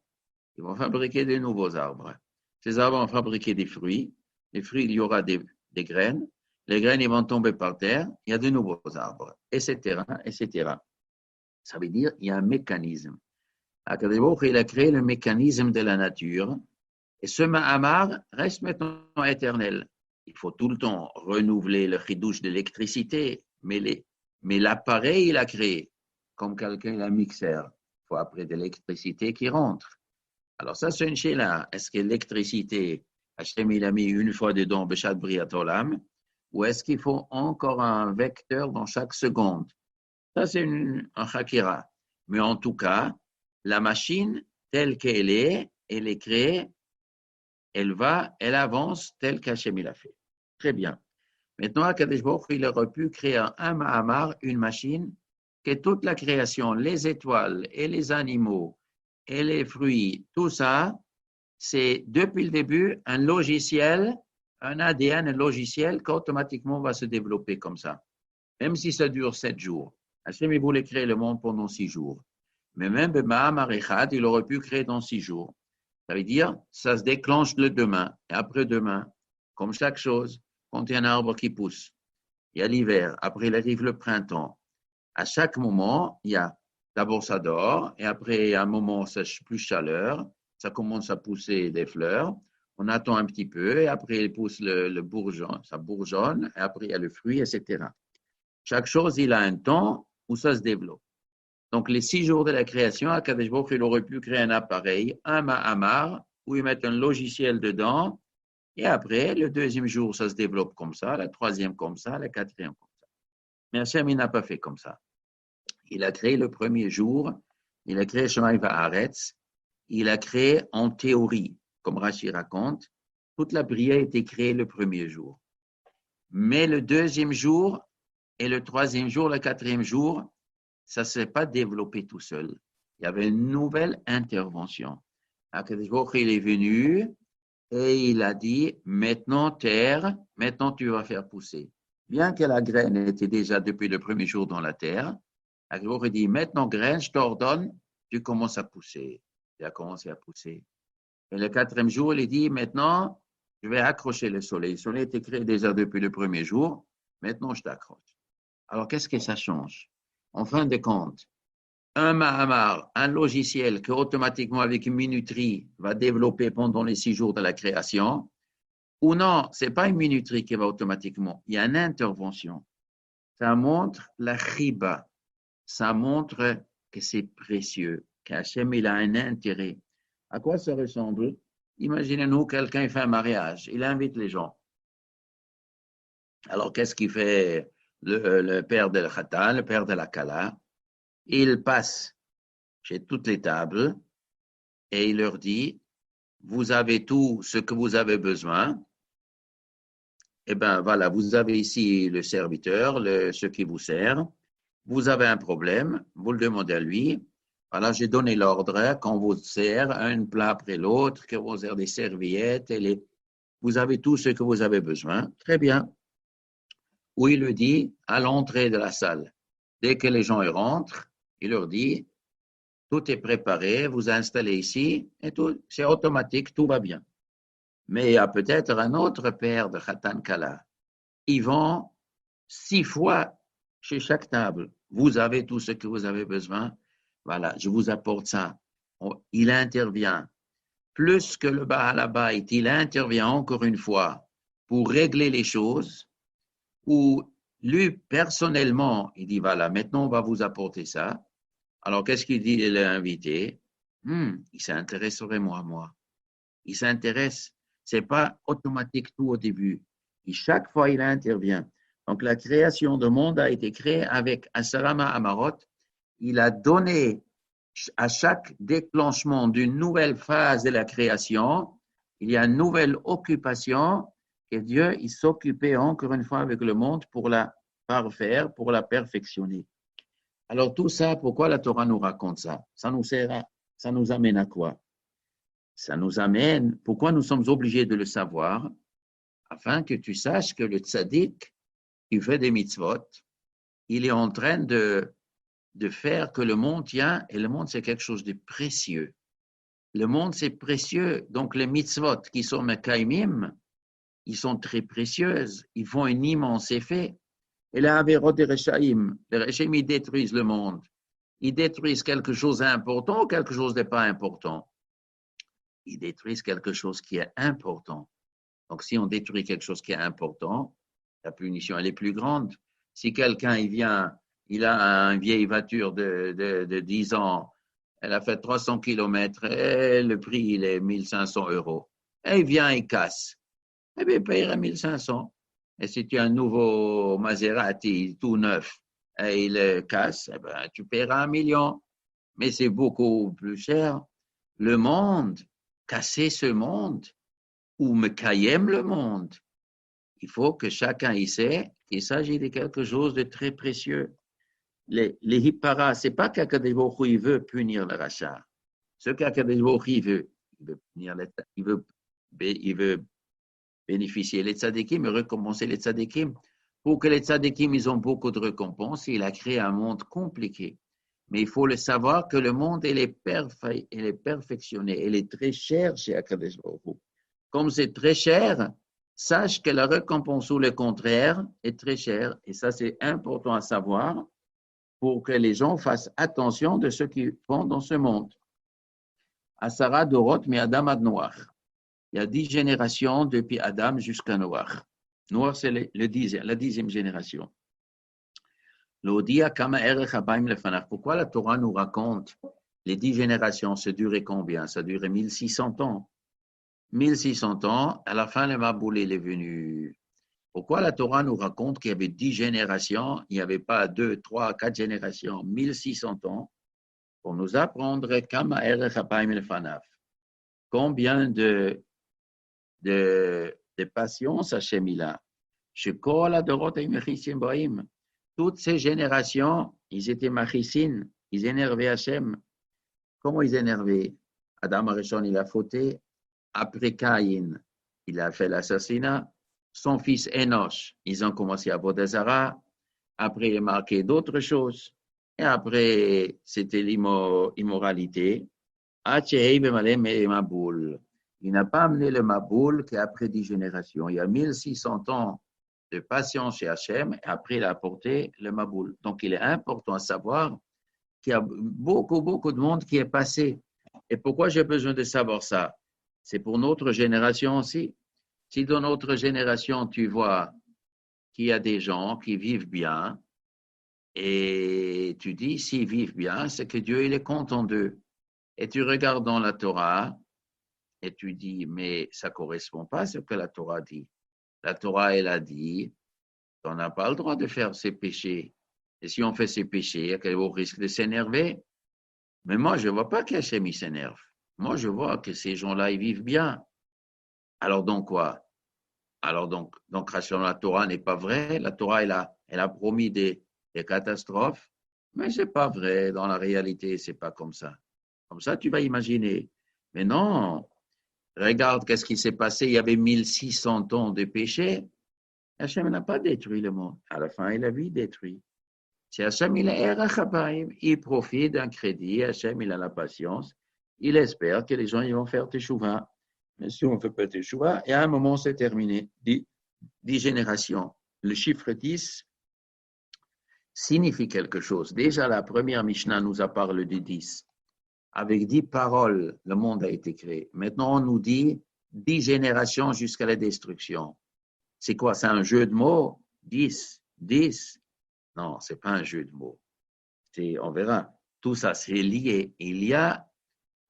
ils vont fabriquer de nouveaux arbres. Ces arbres vont fabriquer des fruits, les fruits, il y aura des graines, les graines, ils vont tomber par terre, il y a de nouveaux arbres, etc., etc. Ça veut dire, il y a un mécanisme. Akadosh Baruch Hu, il a créé le mécanisme de la nature, et ce Mahamar reste maintenant éternel. Il faut tout le temps renouveler le chidouche de l'électricité, mais l'appareil, il a créé, comme quelqu'un a un mixeur. Il faut après de l'électricité qui rentre. Alors ça, c'est une chéla. Est-ce que l'électricité, Hachem, il a mis une fois dedans, Beshat Briat Olam, ou est-ce qu'il faut encore un vecteur dans chaque seconde? Ça, c'est un chakira. Mais en tout cas, la machine, telle qu'elle est créée, elle avance telle qu'Hachem il a fait. Très bien. Maintenant, Akadosh Baruch Hu, il aurait pu créer un Mahamar, une machine, que toute la création, les étoiles et les animaux et les fruits, tout ça, c'est depuis le début un logiciel, un ADN, un logiciel qu'automatiquement va se développer comme ça. Même si ça dure 7 jours. Hachem, il voulait créer le monde pendant 6 jours. Mais même le Mahamar Echad, il aurait pu créer dans 6 jours. Ça veut dire, ça se déclenche le demain et après-demain, comme chaque chose, quand il y a un arbre qui pousse. Il y a l'hiver, après il arrive le printemps. À chaque moment, il y a d'abord ça dort, et après, à un moment, ça plus chaleur, ça commence à pousser des fleurs. On attend un petit peu, et après, il pousse le bourgeon, ça bourgeonne, et après, il y a le fruit, etc. Chaque chose, il a un temps où ça se développe. Donc, les 6 jours de la création, Akadosh Baruch Hu, il aurait pu créer un appareil, un Mahamar, où il met un logiciel dedans, et après, le deuxième jour, ça se développe comme ça, le troisième comme ça, le quatrième comme ça. Mais Hachem, il n'a pas fait comme ça. Il a créé le premier jour, il a créé Shemaï Va'aretz, il a créé en théorie, comme Rashi raconte, toute la prière a été créée le premier jour. Mais le deuxième jour et le troisième jour, le quatrième jour, ça ne s'est pas développé tout seul. Il y avait une nouvelle intervention. Akadosh Baruch Hu, il est venu, Et il a dit, maintenant terre, maintenant tu vas faire pousser. Bien que la graine était déjà depuis le premier jour dans la terre, Agricola dit, maintenant graine, je t'ordonne, tu commences à pousser. Il a commencé à pousser. Et le quatrième jour, il dit, maintenant, je vais accrocher le soleil. Le soleil était créé déjà depuis le premier jour, maintenant je t'accroche. Alors qu'est-ce que ça change? En fin de compte, un Mahamar, un logiciel qui automatiquement, avec une minuterie, va développer pendant les 6 jours de la création, ou non, ce n'est pas une minuterie qui va automatiquement, il y a une intervention. Ça montre la chiba, ça montre que c'est précieux, qu'Hachem, il a un intérêt. À quoi ça ressemble? Imaginez-nous, quelqu'un fait un mariage, il invite les gens. Alors, qu'est-ce qu'il fait le père de la Khatan, le père de la Kala? Il passe chez toutes les tables et il leur dit, vous avez tout ce que vous avez besoin. Eh bien, voilà, vous avez ici le serviteur, ce qui vous sert. Vous avez un problème, vous le demandez à lui. Voilà, j'ai donné l'ordre qu'on vous sert un plat après l'autre, que vous sert des serviettes. Vous avez tout ce que vous avez besoin. Très bien. Ou il le dit à l'entrée de la salle. Dès que les gens y rentrent, il leur dit, tout est préparé, vous installez ici, et tout, c'est automatique, tout va bien. Mais il y a peut-être un autre père de Khatan Kala. Ils vont 6 fois chez chaque table. Vous avez tout ce que vous avez besoin. Voilà, je vous apporte ça. Il intervient. Plus que le Baal Habayit, il intervient encore une fois pour régler les choses. Ou lui, personnellement, il dit, voilà, maintenant on va vous apporter ça. Alors, qu'est-ce qu'il dit, l'invité? Il s'intéresse vraiment à moi. Il s'intéresse. Ce n'est pas automatique tout au début. Et chaque fois, il intervient. Donc, la création du monde a été créée avec Asarama Amarot. Il a donné à chaque déclenchement d'une nouvelle phase de la création, il y a une nouvelle occupation et Dieu, il s'occupait encore une fois avec le monde pour la parfaire, pour la perfectionner. Alors, tout ça, pourquoi la Torah nous raconte ça? Ça nous amène à quoi? Ça nous amène, pourquoi nous sommes obligés de le savoir? Afin que tu saches que le tzaddik, il fait des mitzvot, il est en train de faire que le monde tient, et le monde c'est quelque chose de précieux. Le monde c'est précieux, donc les mitzvot qui sont mekaimim, ils sont très précieuses, ils font un immense effet. Et là, Averot des Rechaim, les Rechaim, ils détruisent le monde. Ils détruisent quelque chose d'important ou quelque chose de pas important. Ils détruisent quelque chose qui est important. Donc, si on détruit quelque chose qui est important, la punition, elle est plus grande. Si quelqu'un, il a une vieille voiture de 10 ans, elle a fait 300 kilomètres, et le prix, il est 1500 €. Et il vient, il casse. Eh bien, il paiera 1500. Et si tu as un nouveau Maserati tout neuf, et il le casse, eh bien, tu paieras 1 million. Mais c'est beaucoup plus cher. Le monde, casser ce monde, ou Mekayem le monde, il faut que chacun y sait qu'il s'agit de quelque chose de très précieux. Les hipparas, ce n'est pas qu'Akadosh Baruch Hu, il veut punir le rachat. Ce qu'Akadosh Baruch Hu, il veut punir il veut bénéficier les tzadikim et récompenser les tzadikim. Pour que les tzadikim, ils ont beaucoup de récompenses, il a créé un monde compliqué. Mais il faut le savoir que le monde, il est perfectionné, il est très cher chez Akadosh Baruch Hu. Comme c'est très cher, sache que la récompense ou le contraire est très cher. Et ça, c'est important à savoir pour que les gens fassent attention de ce qu'ils font dans ce monde. Asara Dorot, mais Adam ad Noach. Il y a 10 générations depuis Adam jusqu'à Noach. Noach, c'est la 10e génération. Pourquoi la Torah nous raconte les 10 générations? Ça durait combien? Ça durait 1600 ans. 1600 ans, à la fin, le Maboul est venu. Pourquoi la Torah nous raconte qu'il y avait 10 générations, il n'y avait pas 2, 3, 4 générations, 1600 ans, pour nous apprendre combien de patience Hachem il a. Toutes ces générations, ils étaient machissin, ils énervaient Hachem. Comment ils énervaient? Adam Arishon, il a fauté. Après Caïn, il a fait l'assassinat. Son fils Enoch, ils ont commencé à Vodazara. Après, il est marqué d'autres choses. Et après, c'était l'immoralité. Il n'a pas amené le Maboul qu'après 10 générations. Il y a 1600 ans de patience chez Hachem, et après il a apporté le Maboul. Donc il est important à savoir qu'il y a beaucoup de monde qui est passé. Et pourquoi j'ai besoin de savoir ça? C'est pour notre génération aussi. Si dans notre génération, tu vois qu'il y a des gens qui vivent bien, et tu dis, s'ils vivent bien, c'est que Dieu, il est content d'eux. Et tu regardes dans la Torah, et tu dis, mais ça ne correspond pas à ce que la Torah dit. La Torah, elle a dit, on n'a pas le droit de faire ces péchés. Et si on fait ces péchés, il y a au risque de s'énerver. Mais moi, je ne vois pas qu'Hachem, il s'énerve. Moi, je vois que ces gens-là, ils vivent bien. Alors donc quoi? Alors donc la Torah n'est pas vraie. La Torah, elle a promis des catastrophes. Mais ce n'est pas vrai. Dans la réalité, ce n'est pas comme ça. Comme ça, tu vas imaginer. Mais non, regarde qu'est-ce qui s'est passé. Il y avait 1600 ans de péché. Hachem n'a pas détruit le monde. À la fin, il a vu détruit. Si Hachem, il profite d'un crédit. Hachem, il a la patience. Il espère que les gens ils vont faire teshuva. Mais si on ne fait pas teshuva, et à un moment, c'est terminé. 10 générations. Le chiffre 10 signifie quelque chose. Déjà, la première Mishnah nous a parlé de 10. Avec 10 paroles, le monde a été créé. Maintenant, on nous dit 10 générations jusqu'à la destruction. C'est quoi? C'est un jeu de mots? 10. Non, ce n'est pas un jeu de mots. On verra. Tout ça, c'est lié. Il y a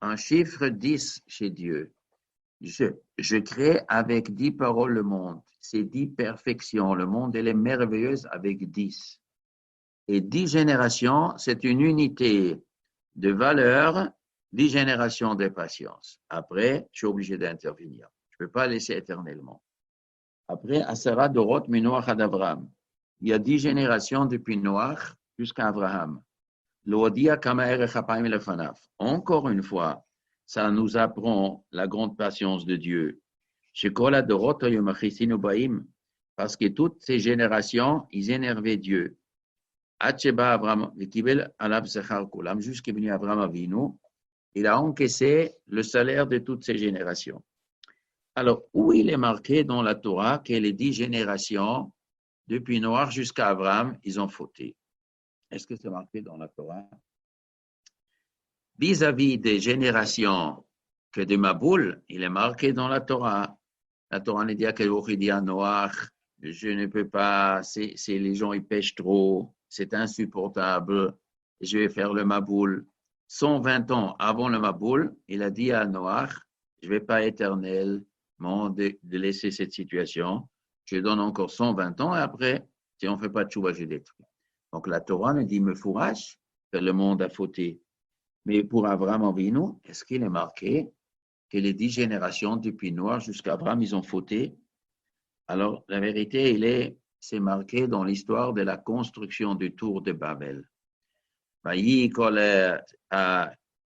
un chiffre 10 chez Dieu. Je crée avec 10 paroles le monde. C'est 10 perfections. Le monde, elle est merveilleuse avec 10. Et 10 générations, c'est une unité de valeur, 10 générations de patience. Après, je suis obligé d'intervenir. Je ne peux pas laisser éternellement. Après, Asara Dorot Minoach ad Abraham. Il y a 10 générations depuis Noach jusqu'à Abraham. Encore une fois, ça nous apprend la grande patience de Dieu. Parce que toutes ces générations, ils énervaient Dieu. Jusqu'à venu Abraham Avinu, il a encaissé le salaire de toutes ces générations. Alors, où il est marqué dans la Torah que les 10 générations, depuis Noach jusqu'à Abraham, ils ont fauté? Est-ce que c'est marqué dans la Torah? Vis-à-vis des générations que de Maboul, il est marqué dans la Torah. La Torah ne dit à quel il dit à Noach, je ne peux pas, c'est les gens ils pêchent trop, c'est insupportable, je vais faire le Maboul. 120 ans avant le Maboul, il a dit à Noach, je ne vais pas éternellement de laisser cette situation, je donne encore 120 ans et après, si on ne fait pas de tchouva, je détruis. Donc la Torah nous dit, me fourrache, que le monde a fauté. Mais pour Abraham Avinu, est-ce qu'il est marqué que les 10 générations depuis Noach jusqu'à Abraham, ils ont fauté? Alors, la vérité, c'est marqué dans l'histoire de la construction du tour de Babel. Voilà,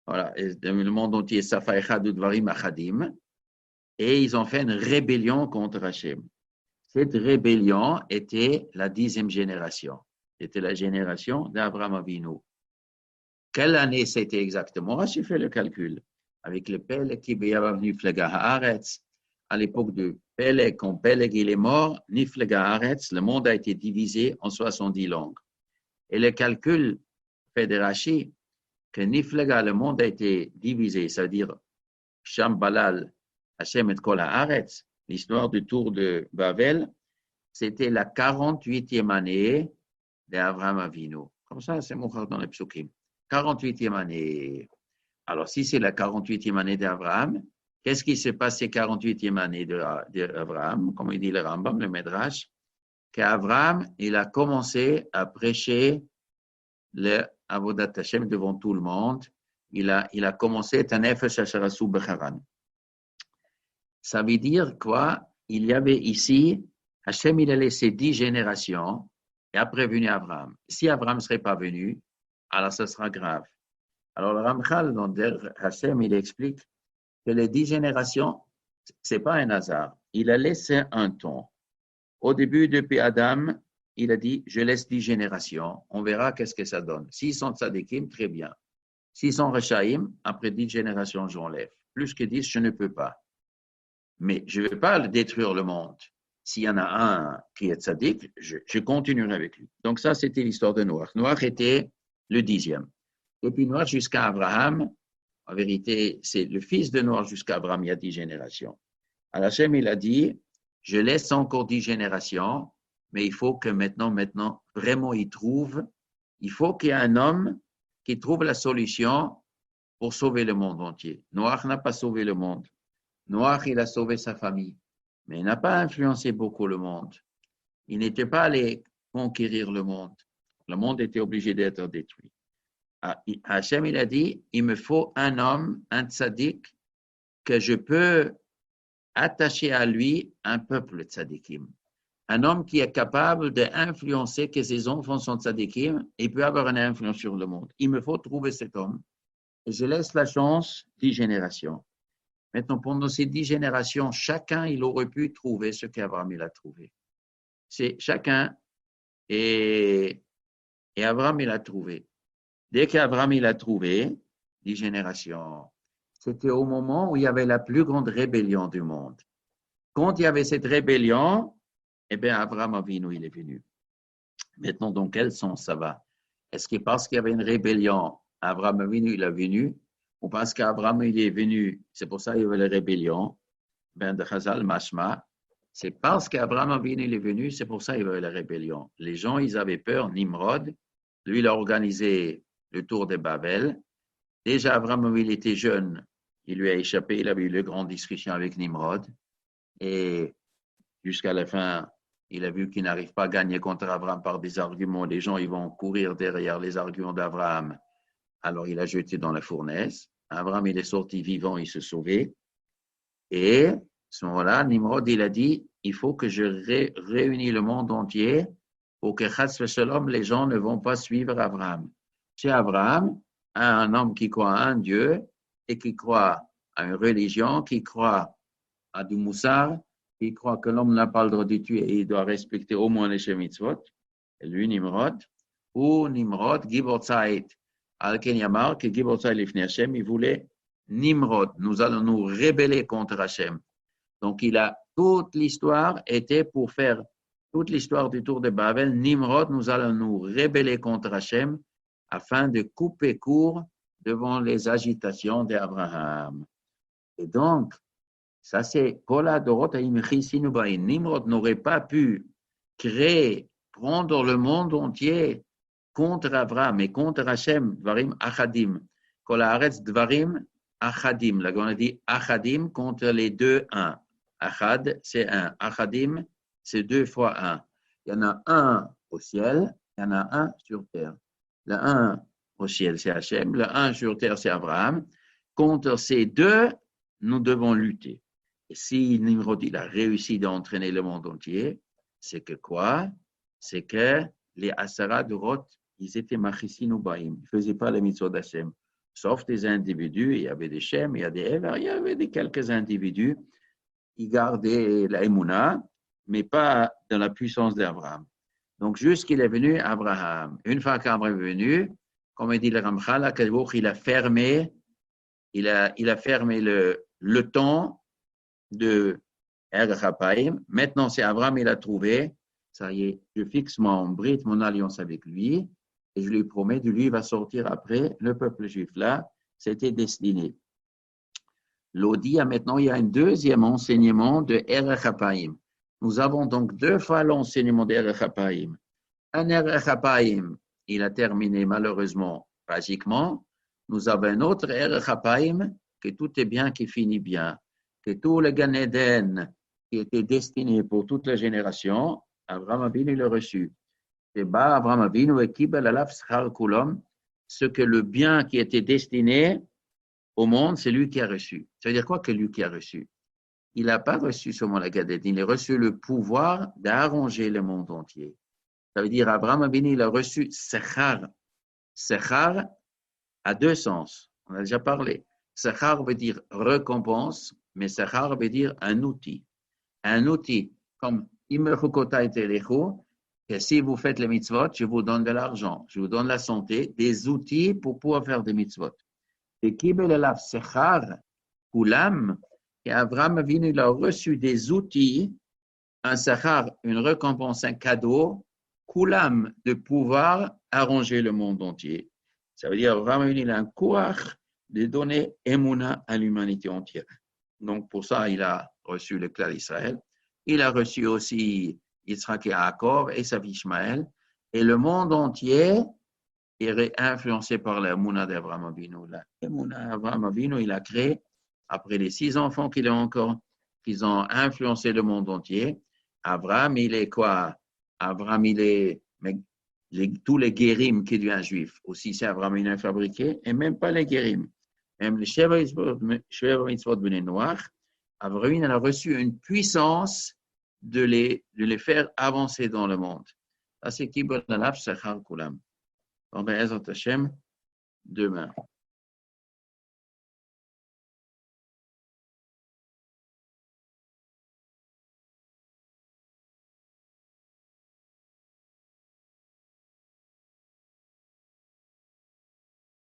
le monde entier, et ils ont fait une rébellion contre Hachem. Cette rébellion était la 10e génération. C'était la génération d'Abraham Avinu. Quelle année c'était exactement? J'ai fait le calcul. Avec le Peleg qui est venu Haaretz, à l'époque de Peleg, quand Peleg il est mort, Niflega Haaretz, le monde a été divisé en 70 langues. Et le calcul fait de Rashi que Niflega, le monde a été divisé, c'est-à-dire Shambalal, Hashem et Kol Haaretz, l'histoire du tour de Babel, c'était la 48e année d'Abraham Avinu. Comme ça, c'est mon frère dans les psukim. 48e année. Alors, si c'est la 48e année d'Abraham, qu'est-ce qui s'est passé 48e année d'Abraham? Comme il dit le Rambam, le Midrash, qu'Abraham, il a commencé à prêcher le Avodat Hashem devant tout le monde. Il a commencé Tanefesh Asharasu Becharan. Ça veut dire quoi? Il y avait ici, Hashem, il a laissé 10 générations et a prévenu Abraham. Si Abraham ne serait pas venu, alors ce sera grave. Alors le Ramchal, dans Der Hashem, il explique que les 10 générations, C'est pas un hasard. Il a laissé un ton. Au début, depuis Adam, il a dit, je laisse 10 générations. On verra qu'est-ce que ça donne. S'ils sont tzadikim, très bien. S'ils sont rechaïm, après 10 générations, j'enlève. Plus que 10, je ne peux pas. Mais je ne vais pas détruire le monde. S'il y en a un qui est tzaddik, je continuerai avec lui. Donc ça, c'était l'histoire de Noach. Noach était le 10e. Depuis Noach jusqu'à Abraham, en vérité, c'est le fils de Noach jusqu'à Abraham, il y a 10 générations. Alors Hachem, il a dit, je laisse encore 10 générations, mais il faut que maintenant, vraiment, il faut qu'il y ait un homme qui trouve la solution pour sauver le monde entier. Noach n'a pas sauvé le monde. Noach, il a sauvé sa famille, mais il n'a pas influencé beaucoup le monde. Il n'était pas allé conquérir le monde. Le monde était obligé d'être détruit. Hachem, il a dit, il me faut un homme, un tzaddik, que je peux attacher à lui un peuple tzaddikim. Un homme qui est capable d'influencer que ses enfants sont tzaddikim et peut avoir une influence sur le monde. Il me faut trouver cet homme. Et je laisse la chance 10 générations. Maintenant, pendant ces 10 générations, chacun, il aurait pu trouver ce qu'Abraham il a trouvé. C'est chacun, et Abraham il a trouvé. Dès qu'Abraham il a trouvé 10 générations, c'était au moment où il y avait la plus grande rébellion du monde. Quand il y avait cette rébellion, eh bien, Abraham Avinu, il est venu. Maintenant, dans quel sens ça va? Est-ce que parce qu'il y avait une rébellion, Abraham Avinu, il est venu? Ou parce qu'Abraham, il est venu, c'est pour ça qu'il y avait la rébellion? Ben, de Chazal Mashma, c'est parce qu'Abraham Avinu, il est venu, c'est pour ça qu'il y avait la rébellion. Les gens, ils avaient peur. Nimrod, lui, il a organisé le tour de Babel. Déjà, Abraham, il était jeune, il lui a échappé, il avait eu une grande discussion avec Nimrod. Et jusqu'à la fin, il a vu qu'il n'arrive pas à gagner contre Abraham par des arguments. Les gens, ils vont courir derrière les arguments d'Abraham. Alors, il a jeté dans la fournaise. Abraham, il est sorti vivant, il se sauvait. Et à ce moment-là, Nimrod, il a dit, il faut que je réunis le monde entier pour que, chas v'shalom, les gens ne vont pas suivre Abraham. Chez Abraham, un homme qui croit à un Dieu et qui croit à une religion, qui croit à du moussar, qui croit que l'homme n'a pas le droit de tuer et il doit respecter au moins les Shemitzvot, lui, Nimrod, ou Nimrod, Gibor Tzait, Al-Ken Yamar, que Gibor Tzait Lifnei Hashem, il voulait Nimrod, nous allons nous rebeller contre Hashem. Donc, toute l'histoire était pour faire, toute l'histoire du tour de Babel, Nimrod, nous allons nous rebeller contre Hashem afin de couper court devant les agitations d'Abraham. Et donc, ça c'est Nimrod n'aurait pas pu prendre le monde entier contre Abraham et contre Hashem, Dvarim Achadim. Kol haaretz Dvarim Achadim. Là, on a dit Achadim contre les deux un. Achad, c'est un. Achadim, c'est 2 fois 1. Il y en a un au ciel, il y en a un sur terre. Le 1 au ciel, c'est Hashem. Le 1 sur terre, c'est Abraham. Contre ces deux, nous devons lutter. Et si Nimrod il a réussi d'entraîner le monde entier, c'est que quoi? C'est que les Asara Dorot, ils étaient machissin ou baïm. Ils ne faisaient pas les mitzvot d'Hashem. Sauf des individus, il y avait des Shem, il y avait quelques individus qui gardaient la Emouna, mais pas dans la puissance d'Abraham. Donc, jusqu'il est venu Abraham. Une fois qu'Abraham est venu, comme dit le Ramchal, il a fermé le temps de Er-Chapaim. Maintenant, c'est Abraham, il a trouvé. Ça y est, je fixe mon alliance avec lui et je lui promets de lui va sortir après le peuple juif. Là, c'était destiné. L'Odia, maintenant, il y a un deuxième enseignement de Er-Chapaim. Nous avons donc 2 fois l'enseignement d'Er-Chapaim. Un Er-Chapaim, il a terminé malheureusement, tragiquement. Nous avons un autre Er-Chapaim, que tout est bien, qui finit bien. Que tout le Gan Eden qui était destiné pour toute la génération, Abraham Avinu l'a reçu. Et bas Abraham Avinu et Kibel Alaf Schar Kulam, ce que le bien qui était destiné au monde, c'est lui qui a reçu. Ça veut dire quoi que lui qui a reçu? Il n'a pas reçu seulement la Gan Eden, il a reçu le pouvoir d'arranger le monde entier. Ça veut dire Abraham Avinu, il a reçu Sechar. Sechar a 2 sens. On a déjà parlé. Sechar veut dire récompense Mais Sachar veut dire un outil. Un outil, comme Imerukota et Telecho, que si vous faites les mitzvot, je vous donne de l'argent, je vous donne la santé, des outils pour pouvoir faire des mitzvot. Et Kibel Elav Sechar, Kulam, et Abraham Avinu, il a reçu des outils, un Sachar, une récompense, un cadeau, Kulam, de pouvoir arranger le monde entier. Ça veut dire Abraham Avinu, il a un courage de donner Emouna à l'humanité entière. Donc, pour ça, il a reçu le clan d'Israël. Il a reçu aussi Yitzhak et Yaakov et sa fille Ishmaël. Et le monde entier est influencé par la Mouna d'Abraham Avinu. La Mouna d'Abraham Avinu, il a créé, après les 6 enfants qu'il a encore, qu'ils ont influencé le monde entier. Abraham, il est quoi? Abraham, il est tous les guérim qui devient juif. Aussi, c'est Abraham, il a fabriqué, et même pas les guérim. Même les Sheva Mitzvot Bnei Noach, Abraham a reçu une puissance de les faire avancer dans le monde. Ça, c'est Kibol Alaf Sachar Kulam. On va Ezrat Hashem demain.